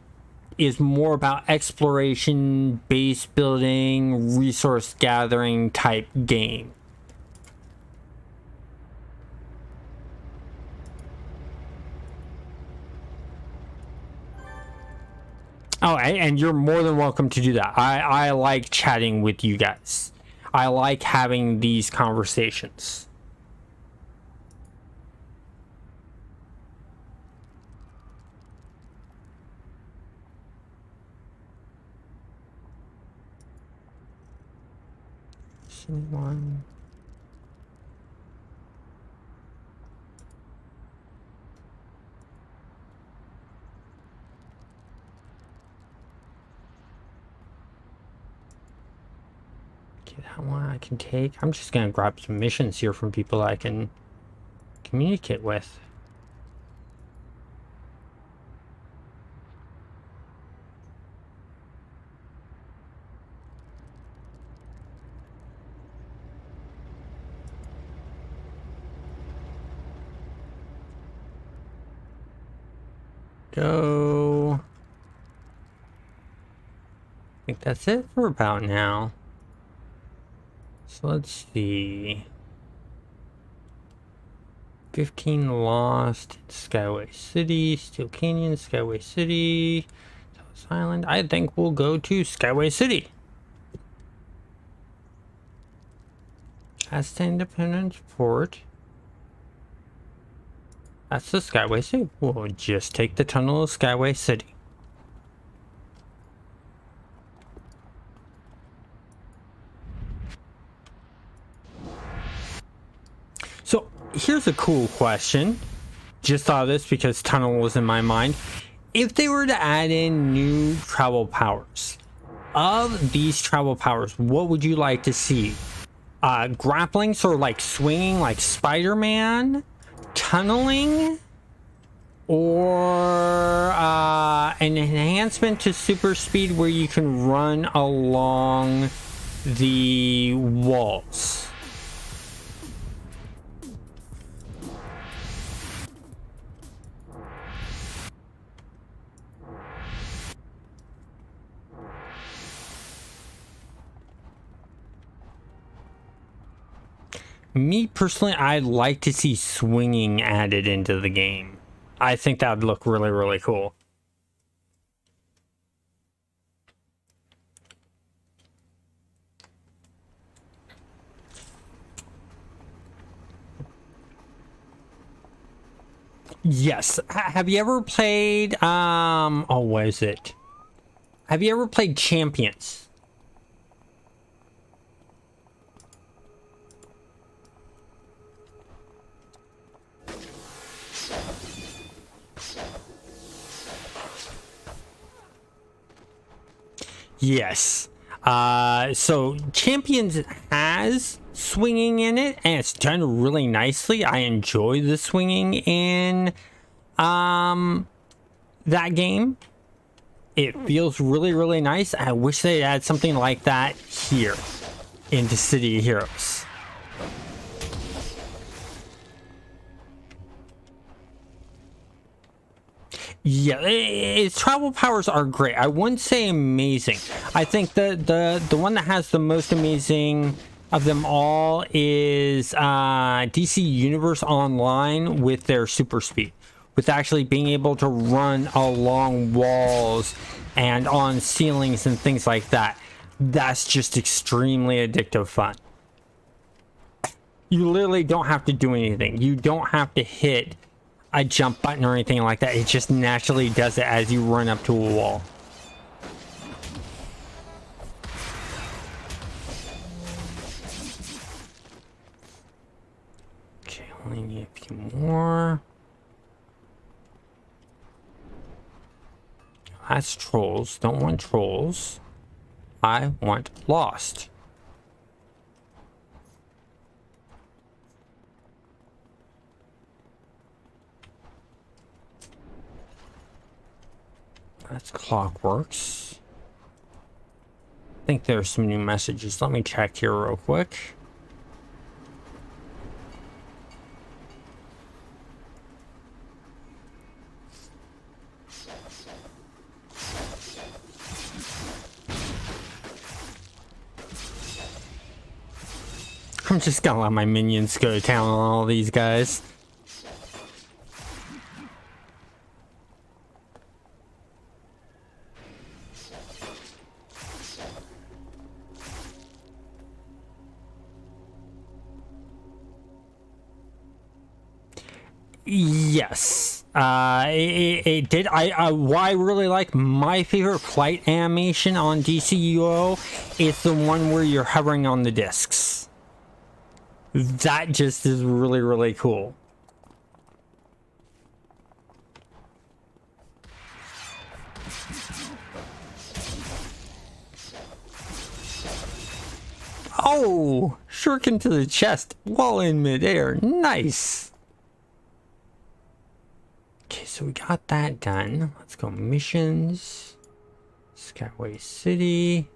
is more about exploration, base building, resource gathering type game. Oh, and you're more than welcome to do that. I like chatting with you guys. I like having these conversations. One. That one I can take. I'm just gonna grab some missions here from people I can communicate with. Go. I think that's it for about now. So let's see. 15 lost. Skyway City, Steel Canyon, Skyway City, South Island. I think we'll go to Skyway City. That's the Independence Port. That's the Skyway City. We'll just take the tunnel of Skyway City. So here's a cool question. Just thought of this because tunnel was in my mind. If they were to add in new travel powers, of these travel powers, what would you like to see? Grappling, sort of like swinging like Spider-Man, tunneling, or an enhancement to super speed where you can run along the walls. Me personally, I'd like to see swinging added into the game. I think that would look really, really cool. Yes. Have you ever played, oh, what is it? Have you ever played Champions? Yes. So Champions has swinging in it, and it's done really nicely. I enjoy the swinging in that game. It feels really, really nice. I wish they'd add something like that here into City of Heroes. Yeah, its travel powers are great. I wouldn't say amazing. I think the one that has the most amazing of them all is DC Universe Online with their super speed, with actually being able to run along walls and on ceilings and things like that. That's just extremely addictive fun. You literally don't have to do anything. You don't have to hit a jump button or anything like that. It just naturally does it as you run up to a wall. Okay, only need a few more. That's trolls. Don't want trolls. I want lost. That's Clockworks. I think there's some new messages. Let me check here real quick. I'm just gonna let my minions go to town on all these guys. Yes, it did. What I really like, my favorite flight animation on DCUO is the one where you're hovering on the discs. That just is really, really cool. Oh, shuriken to the chest while in midair. Nice. Okay, so we got that done. Let's go missions. Skyway City.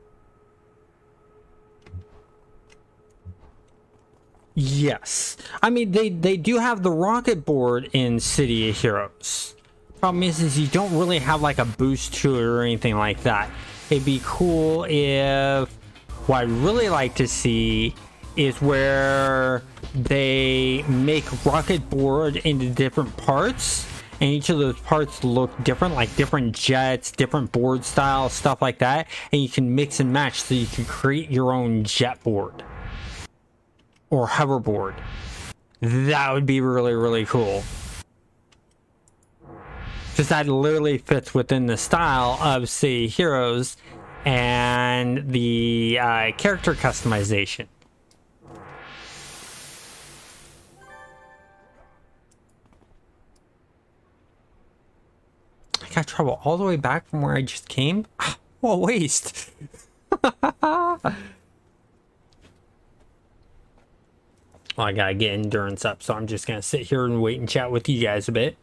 Yes. I mean, they do have the rocket board in City of Heroes. Problem is you don't really have like a boost to it or anything like that. It'd be cool if... What I'd really like to see is where they make rocket board into different parts, and each of those parts look different, like different jets, different board styles, stuff like that, and you can mix and match so you can create your own jet board or hoverboard. That would be really, really cool. Because that literally fits within the style of City Heroes and the character customization. I got trouble all the way back from where I just came. What a waste. Well, I gotta get endurance up, so I'm just gonna sit here and wait and chat with you guys a bit.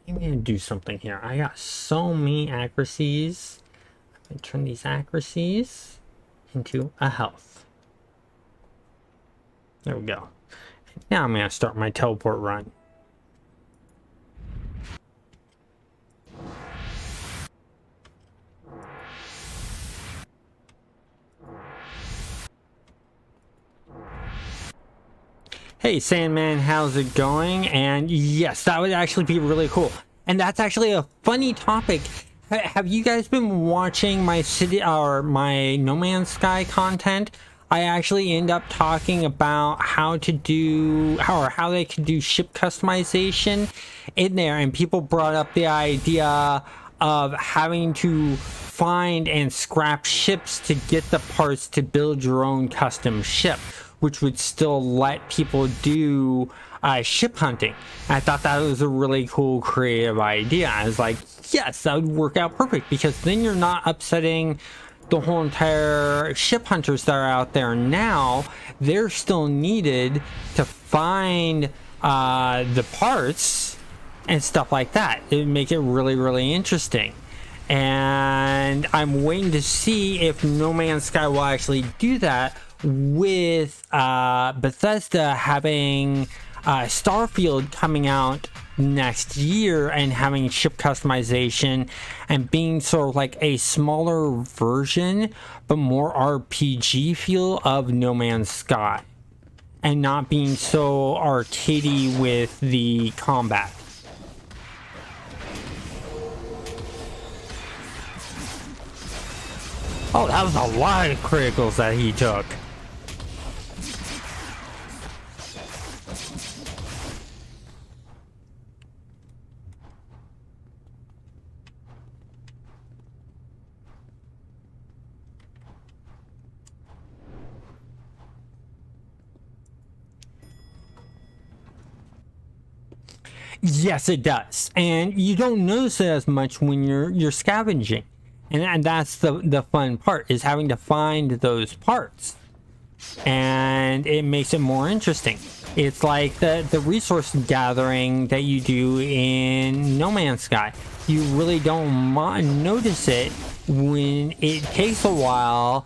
I'm gonna do something here. I got so many accuracies. I'm gonna turn these accuracies into a health. There we go. Now I'm gonna start my teleport run. Hey Sandman, how's it going? And yes, that would actually be really cool. And that's actually a funny topic. Have you guys been watching my city or my No Man's Sky content? I actually end up talking about how to do how they could do ship customization in there, and people brought up the idea of having to find and scrap ships to get the parts to build your own custom ship, which would still let people do ship hunting. I thought that was a really cool creative idea. I was like, yes, that would work out perfect, because then you're not upsetting the whole entire ship hunters that are out there now. They're still needed to find the parts and stuff like that. It would make it really, really interesting. And I'm waiting to see if No Man's Sky will actually do that with Bethesda having Starfield coming out next year and having ship customization and being sort of like a smaller version but more RPG feel of No Man's Sky, and not being so arcadey with the combat. Oh, that was a lot of criticals that he took. Yes, it does, and you don't notice it as much when you're scavenging, and that's the fun part, is having to find those parts, and it makes it more interesting. It's like the resource gathering that you do in No Man's Sky. You really don't notice it when it takes a while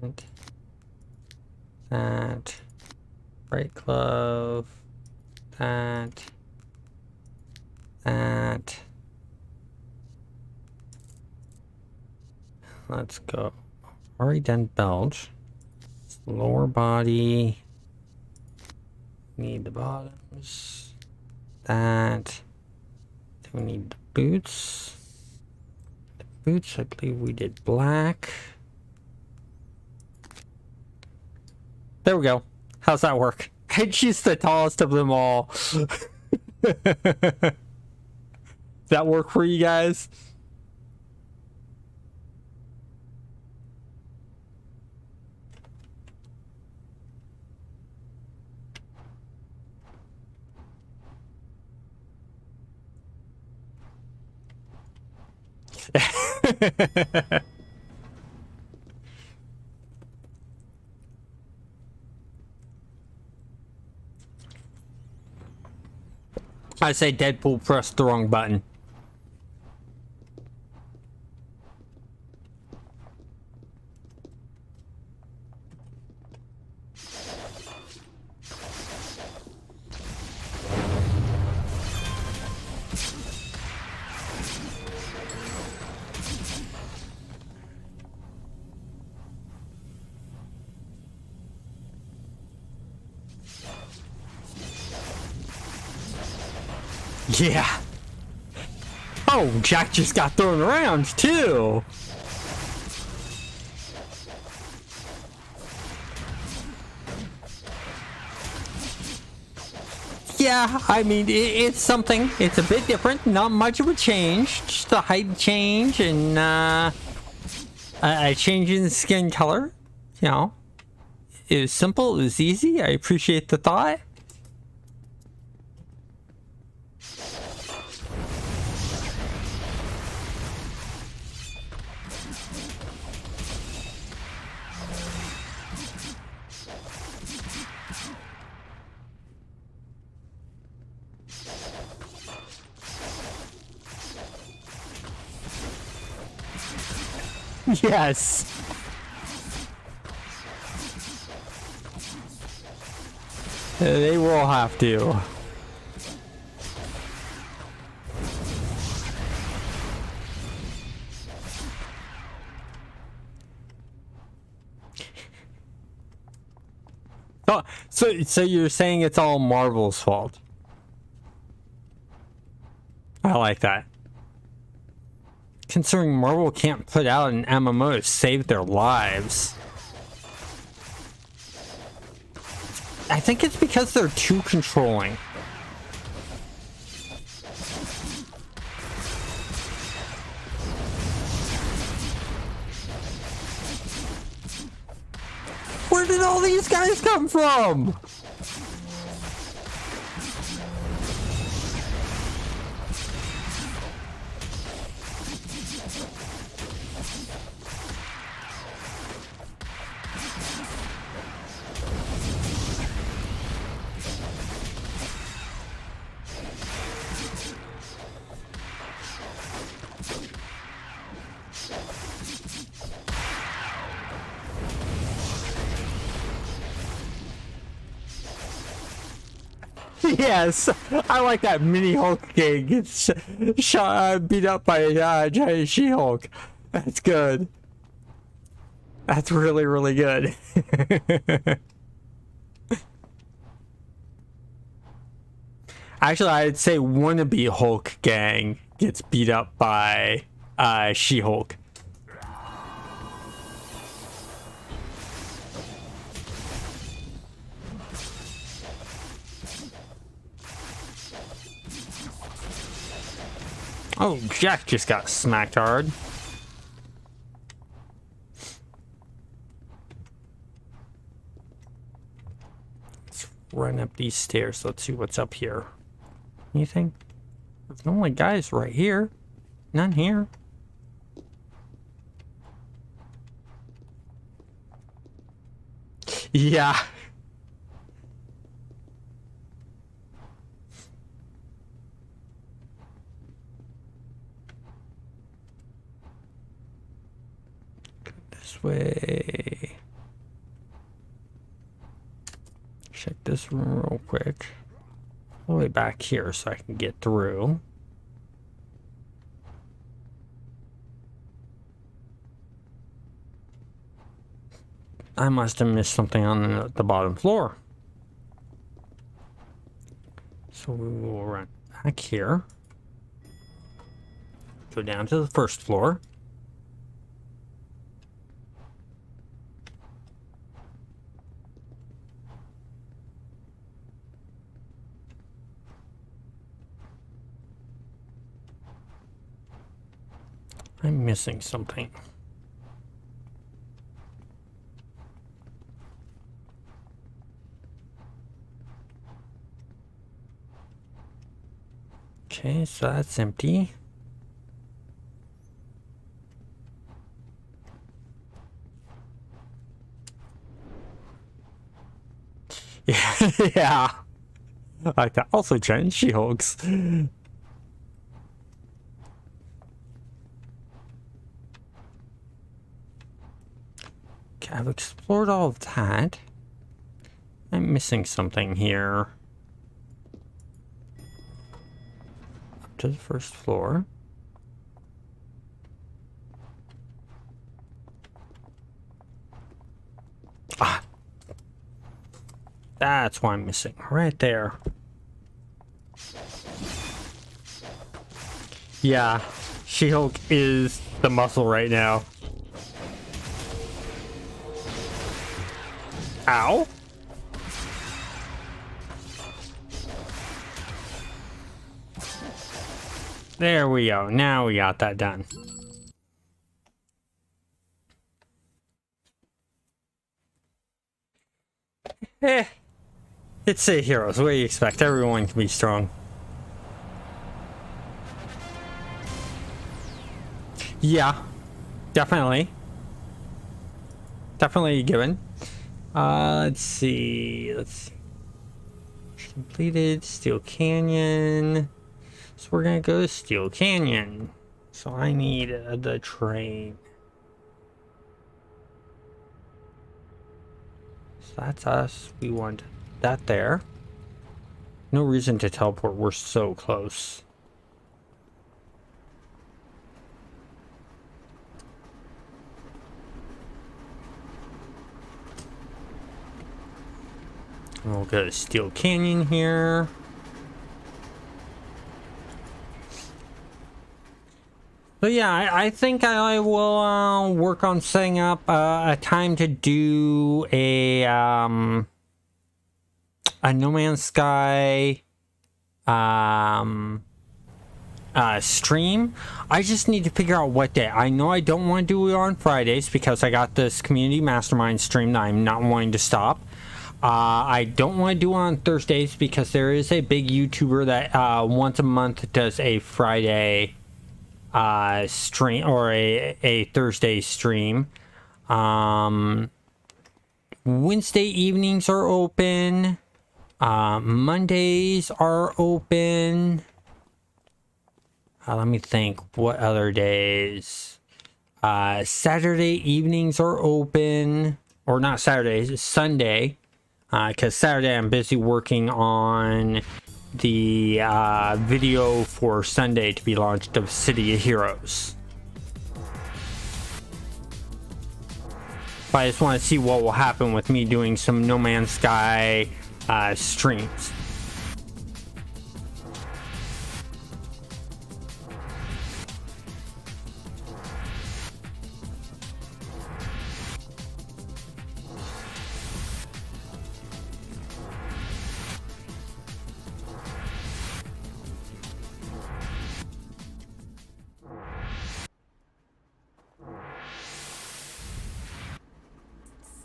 And that. Right glove. That. That. Let's go. Already done belt. Lower body. Need the bottoms. That. Then we need the boots. The boots, I believe we did black. There we go. How's that work? She's the tallest of them all. Does that work for you guys? I say Deadpool pressed the wrong button. Yeah. Oh, Jack just got thrown around too. Yeah, I mean, it's something. It's a bit different. Not much of a change. Just a height change and a change in skin color. You know, it was simple. It was easy. I appreciate the thought. Yes. They will have to. Oh, so you're saying it's all Marvel's fault? I like that. Considering Marvel can't put out an MMO to save their lives. I think it's because they're too controlling. Where did all these guys come from? Yes, I like that mini Hulk gang gets beat up by giant She-Hulk. That's good. That's really, really good. Actually, I'd say wannabe Hulk gang gets beat up by She-Hulk. Oh, Jack just got smacked hard. Let's run up these stairs. Let's see what's up here. Anything? There's no like guys right here. None here. Yeah. This way. this real quick. All the way back here so I can get through. I must have missed something on the bottom floor. So we will run back here. Go down to the first floor. I'm missing something. Okay, so that's empty. Yeah. Like that. Also, giant She-Hulks. Okay, I've explored all of that. I'm missing something here. Up to the first floor. Ah! That's what I'm missing. Right there. Yeah, She-Hulk is the muscle right now. Ow! There we go. Now we got that done. It's a heroes. What do you expect? Everyone can be strong. Yeah, definitely. Definitely given. Let's see. Completed Steel Canyon. So we're gonna go to Steel Canyon. So I need the train. So that's us. We want that there. No reason to teleport. We're so close. And we'll go to Steel Canyon here. So yeah, I think I will work on setting up a time to do a No Man's Sky stream. I just need to figure out what day. I know I don't want to do it on Fridays because I got this community mastermind stream that I'm not wanting to stop. I don't want to do it on Thursdays because there is a big YouTuber that once a month does a Friday stream or a Thursday stream. Wednesday evenings are open. Mondays are open. Let me think. What other days? Saturday evenings are open. Or not Saturdays, it's Sunday. Because Saturday I'm busy working on the video for Sunday to be launched of City of Heroes. But I just want to see what will happen with me doing some No Man's Sky streams.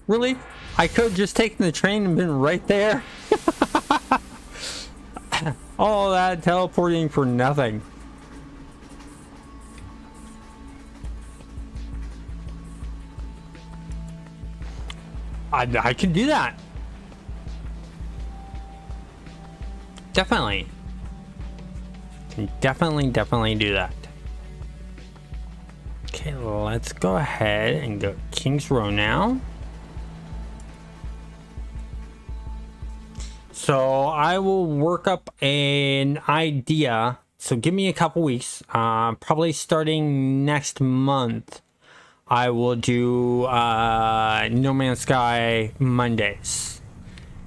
Really? I could have just taken the train and been right there. All that teleporting for nothing. I can do that. Definitely. Can definitely do that. Okay, let's go ahead and go King's Row now. So I will work up an idea. So give me a couple weeks. Probably starting next month, I will do No Man's Sky Mondays.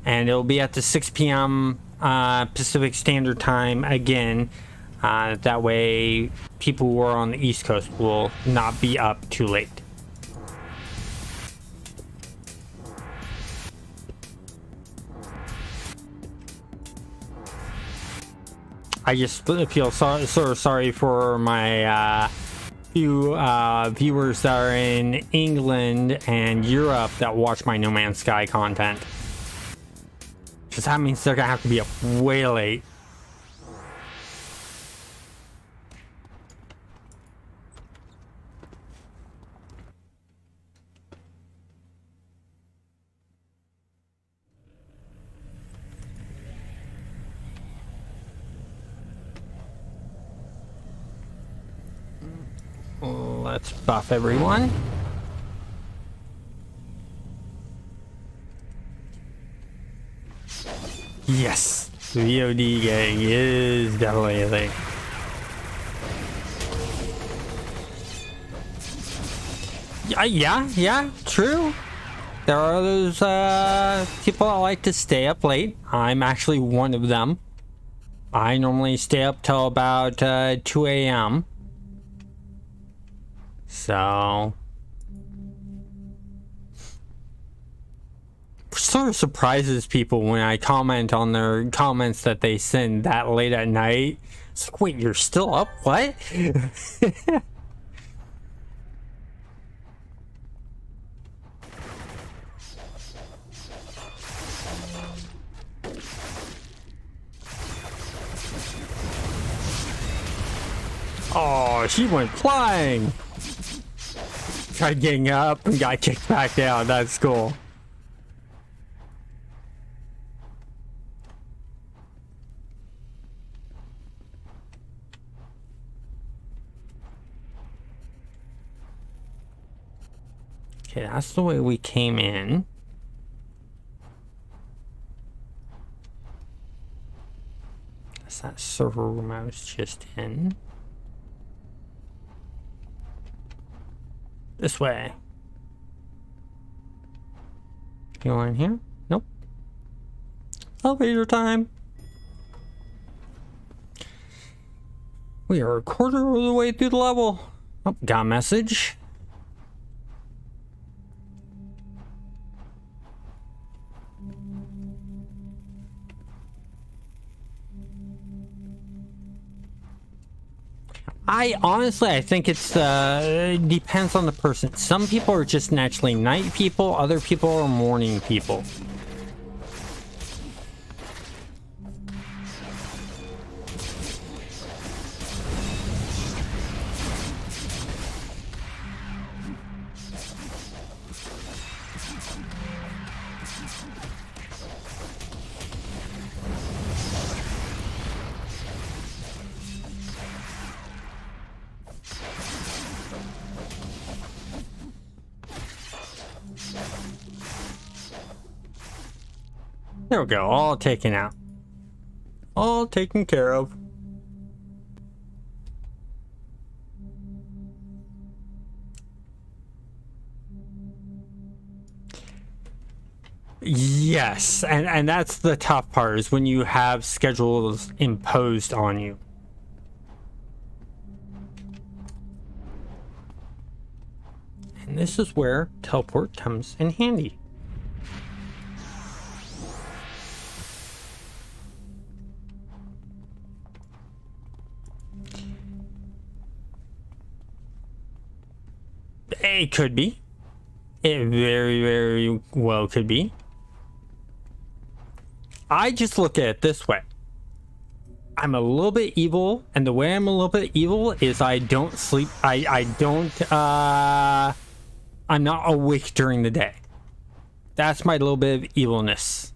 And it'll be at the 6 p.m. Pacific Standard Time again. That way people who are on the East Coast will not be up too late. I just feel so sorry for my few viewers that are in England and Europe that watch my No Man's Sky content. Because that means they're gonna have to be up way late. Let's buff everyone. Yes, VOD gang is definitely a thing. Yeah, true. There are those people that like to stay up late. I'm actually one of them. I normally stay up till about 2 a.m. So sort of surprises people when I comment on their comments that they send that late at night. It's like, wait, you're still up? What? Oh, she went flying. Tried getting up and got kicked back down. That's cool. Okay, that's the way we came in. That's that server room I was just in. This way. Go in here? Nope. Elevator time. We are a quarter of the way through the level. Oh, got a message. I think it's depends on the person. Some people are just naturally night people, other people are morning people. There we go, all taken out. All taken care of. Yes, and that's the tough part, is when you have schedules imposed on you. And this is where teleport comes in handy. It could be. It very, very well could be. I just look at it this way. I'm a little bit evil, and the way I'm a little bit evil is I don't sleep. I'm not awake during the day. That's my little bit of evilness.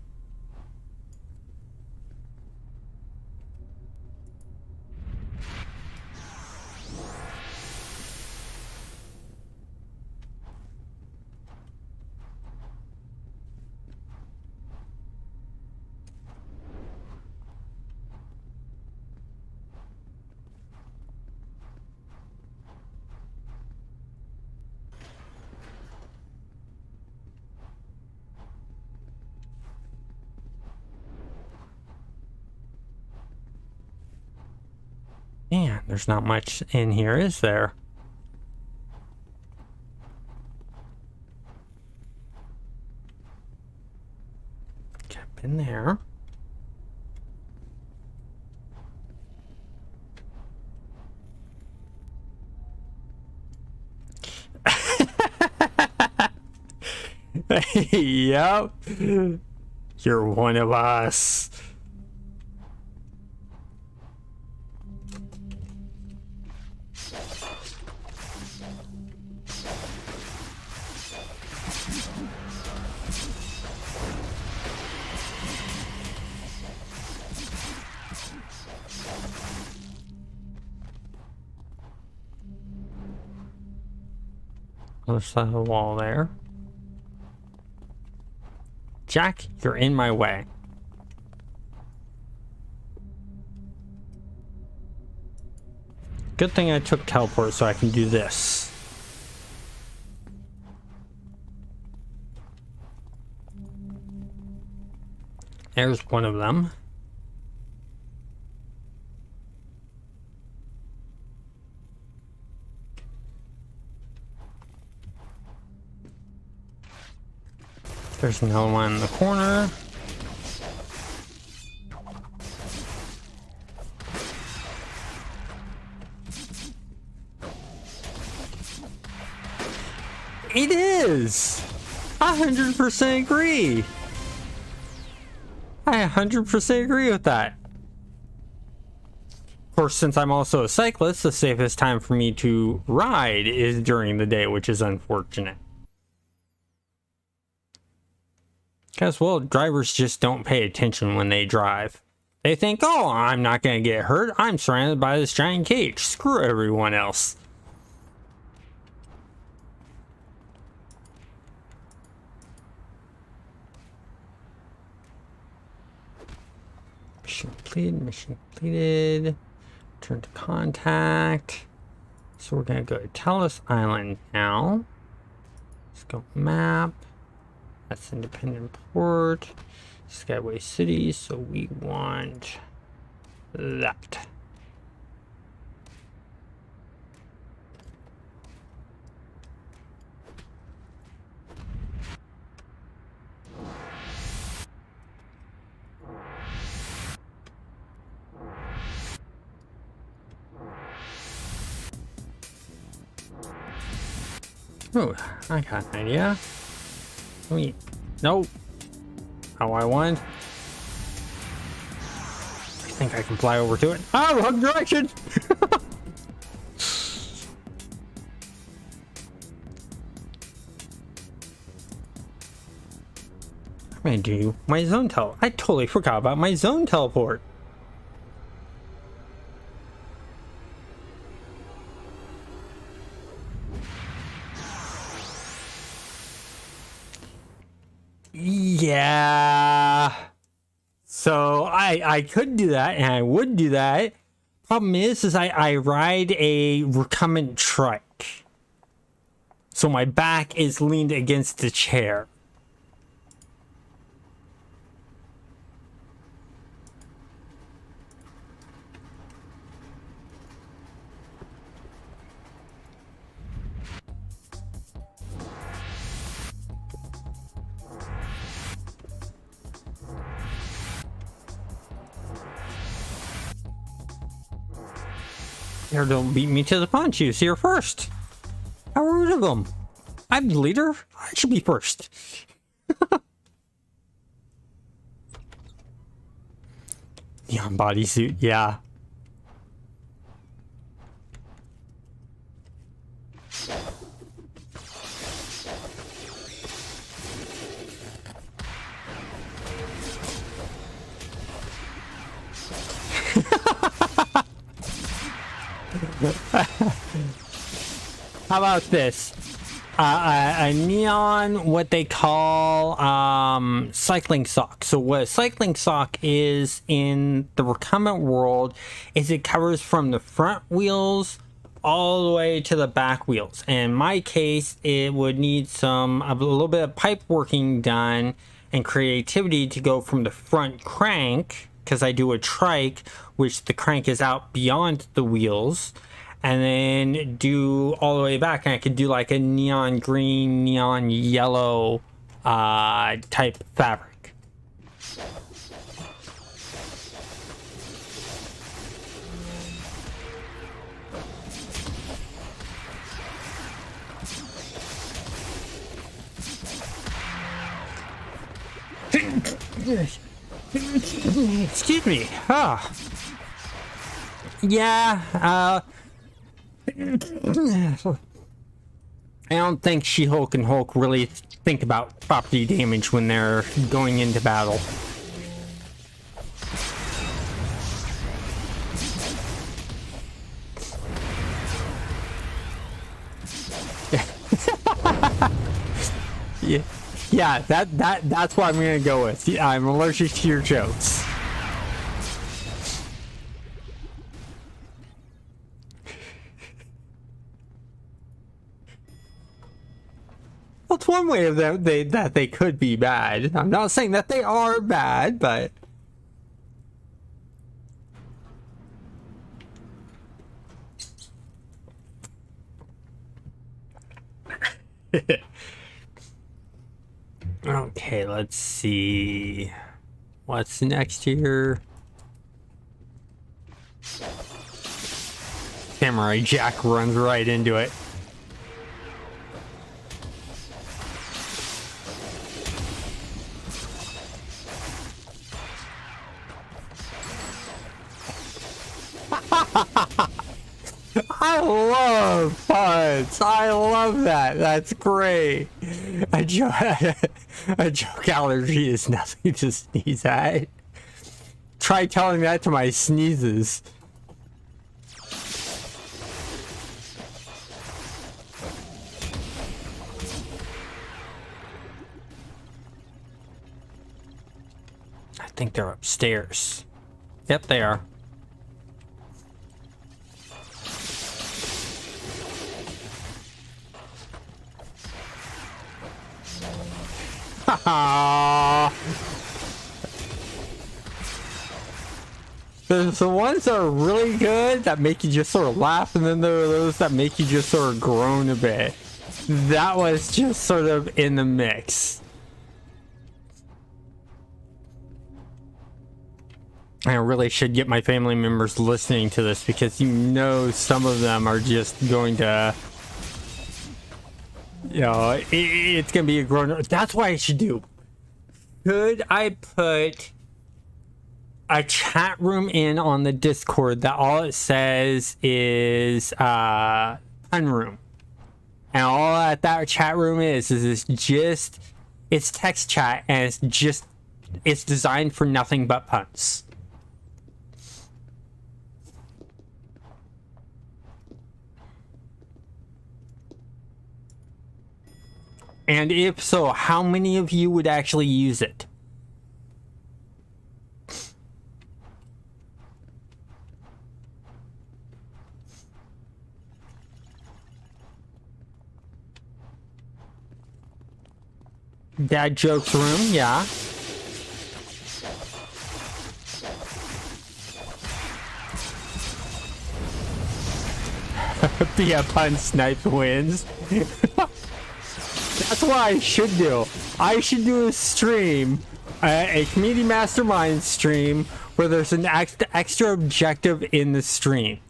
Man, there's not much in here, is there? Get up in there. Yep. You're one of us. Other side of the wall there. Jack, you're in my way. Good thing I took teleport so I can do this. There's one of them. There's another one in the corner. It is! I 100% agree. I 100% agree with that. Of course, since I'm also a cyclist, the safest time for me to ride is during the day, which is unfortunate. Because, well, drivers just don't pay attention when they drive. They think, oh, I'm not going to get hurt. I'm surrounded by this giant cage. Screw everyone else. Mission completed, mission completed. Turn to contact. So we're going to go to Talos Island now. Let's go map. That's Independent Port, Skyway City, so we want that. Oh, I got an idea. Wait, nope. How I want. I think I can fly over to it. Oh, wrong direction! I'm gonna do my zone teleport. I totally forgot about my zone teleport. Yeah. So I could do that, and I would do that. Problem is I ride a recumbent trike. So my back is leaned against the chair. Here, don't beat me to the punch. You see her first. How rude of them. I'm the leader. I should be first. Neon bodysuit, yeah. How about this? A neon, what they call cycling sock. So what a cycling sock is in the recumbent world is it covers from the front wheels all the way to the back wheels. In my case, it would need a little bit of pipe working done and creativity to go from the front crank because I do a trike, which the crank is out beyond the wheels, and then do all the way back, and I could do like a neon green, neon yellow type fabric. Excuse me. Yeah, I don't think She-Hulk and Hulk really think about property damage when they're going into battle. Yeah, that's what I'm gonna go with. Yeah, I'm allergic to your jokes. Well, it's one way of them that they could be bad. I'm not saying that they are bad, but okay, let's see. What's next here? Samurai Jack runs right into it. I love puns. I love that. That's great. A joke allergy is nothing to sneeze at. Try telling that to my sneezes. I think they're upstairs. Yep, they are. There's the ones that are really good that make you just sort of laugh, and then there are those that make you just sort of groan a bit. That was just sort of in the mix. I really should get my family members listening to this, because you know some of them are just going to, you know, it's gonna be a grown. That's why I should do. Could I put a chat room in on the Discord that all it says is pun room, and all that chat room is just, it's text chat, and it's designed for nothing but puns. And if so, how many of you would actually use it? Dad jokes room, yeah. Be a pun snipe wins. That's what I should do. I should do a stream, a community mastermind stream, where there's an extra objective in the stream,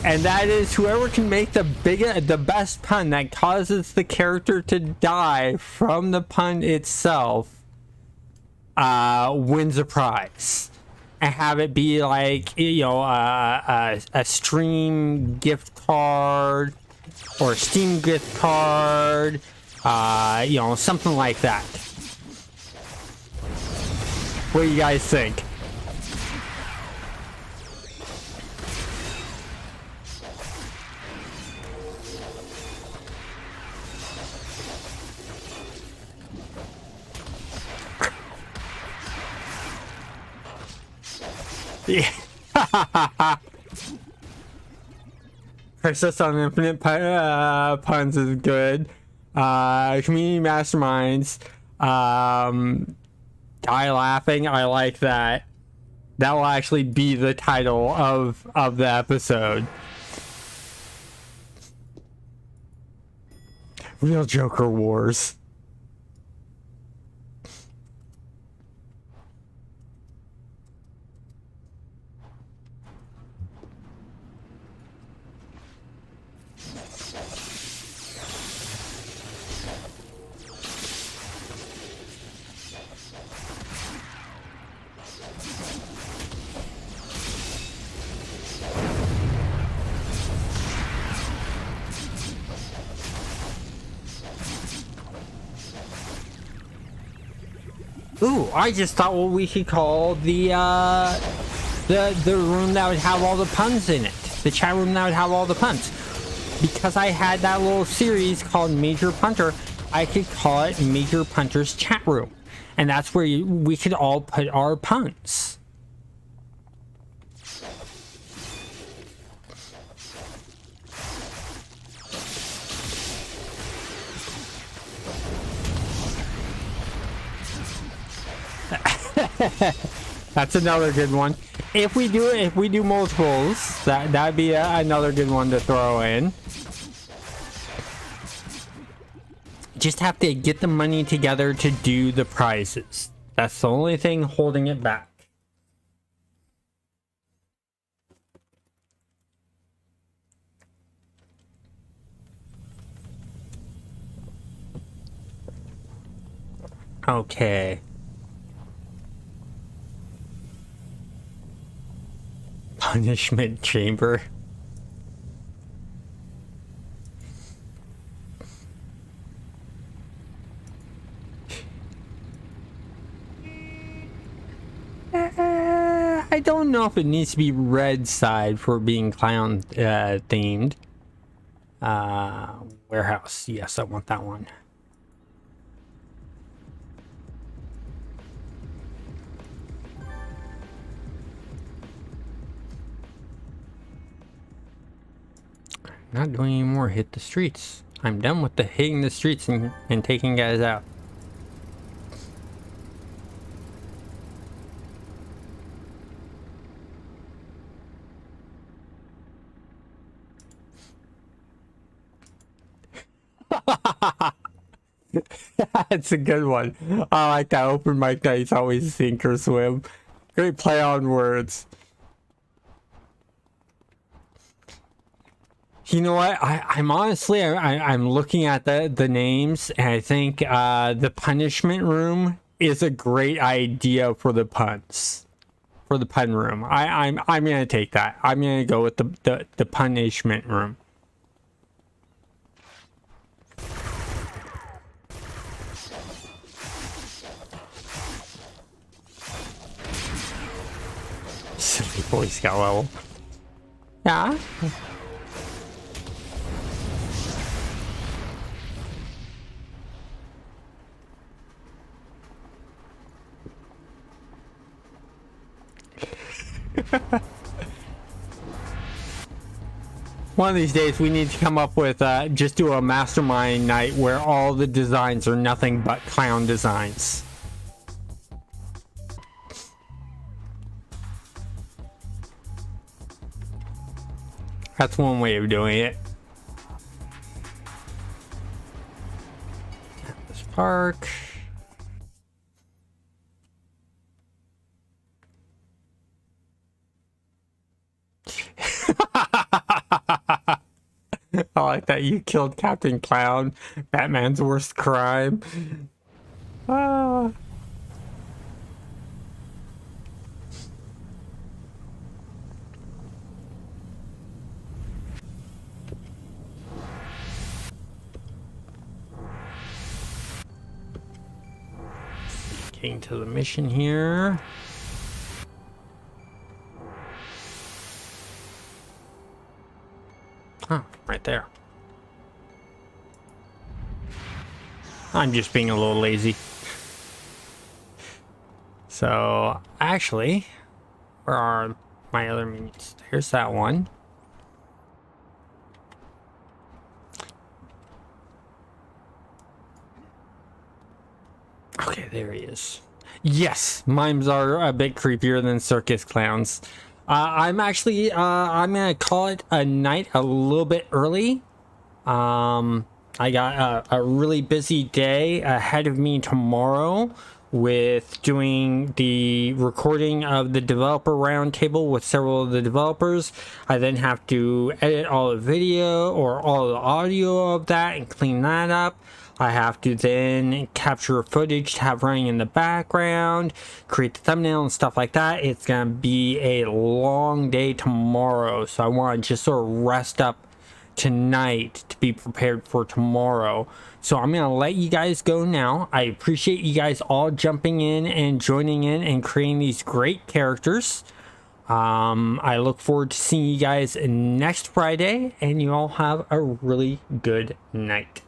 and that is whoever can make the best pun that causes the character to die from the pun itself wins a prize, and have it be like, you know, a stream gift card or a Steam gift card. You know, something like that. What do you guys think? Yeah. Princess on Infinite puns is good. Community masterminds. Die laughing. I like that. That will actually be the title of the episode. Real Joker Wars. Ooh, I just thought what we could call the room that would have all the puns in it. The chat room that would have all the puns. Because I had that little series called Major Punter, I could call it Major Punter's Chat Room. And that's where we could all put our puns. That's another good one. If we do multiples, that'd be another good one to throw in. Just have to get the money together to do the prizes. That's the only thing holding it back. Okay. Punishment chamber. I don't know if it needs to be red side for being clown themed. Warehouse. Yes, I want that one. Not doing any more hit the streets. I'm done with the hitting the streets and taking guys out. That's a good one. I like that open mic nights always sink or swim. Great play on words. You know what? I'm honestly, I'm looking at the names, and I think the punishment room is a great idea for the puns, for the pun room. I'm gonna take that. I'm gonna go with the punishment room. Silly Boy Scout level. Yeah. One of these days we need to come up with just do a mastermind night where all the designs are nothing but clown designs. That's one way of doing it. This park. I like that you killed Captain Clown, Batman's worst crime. Ah. Getting to the mission here. Huh, right there. I'm just being a little lazy. So, actually, where are my other minions? Here's that one. Okay, there he is. Yes, mimes are a bit creepier than circus clowns. I'm gonna call it a night a little bit early. I got a really busy day ahead of me tomorrow with doing the recording of the developer roundtable with several of the developers. I then have to edit all the video or all the audio of that and clean that up. I have to then capture footage to have running in the background, create the thumbnail and stuff like that. It's gonna be a long day tomorrow, so I want to just sort of rest up tonight to be prepared for tomorrow. So I'm gonna let you guys go now. I appreciate you guys all jumping in and joining in and creating these great characters. I look forward to seeing you guys next Friday, and you all have a really good night.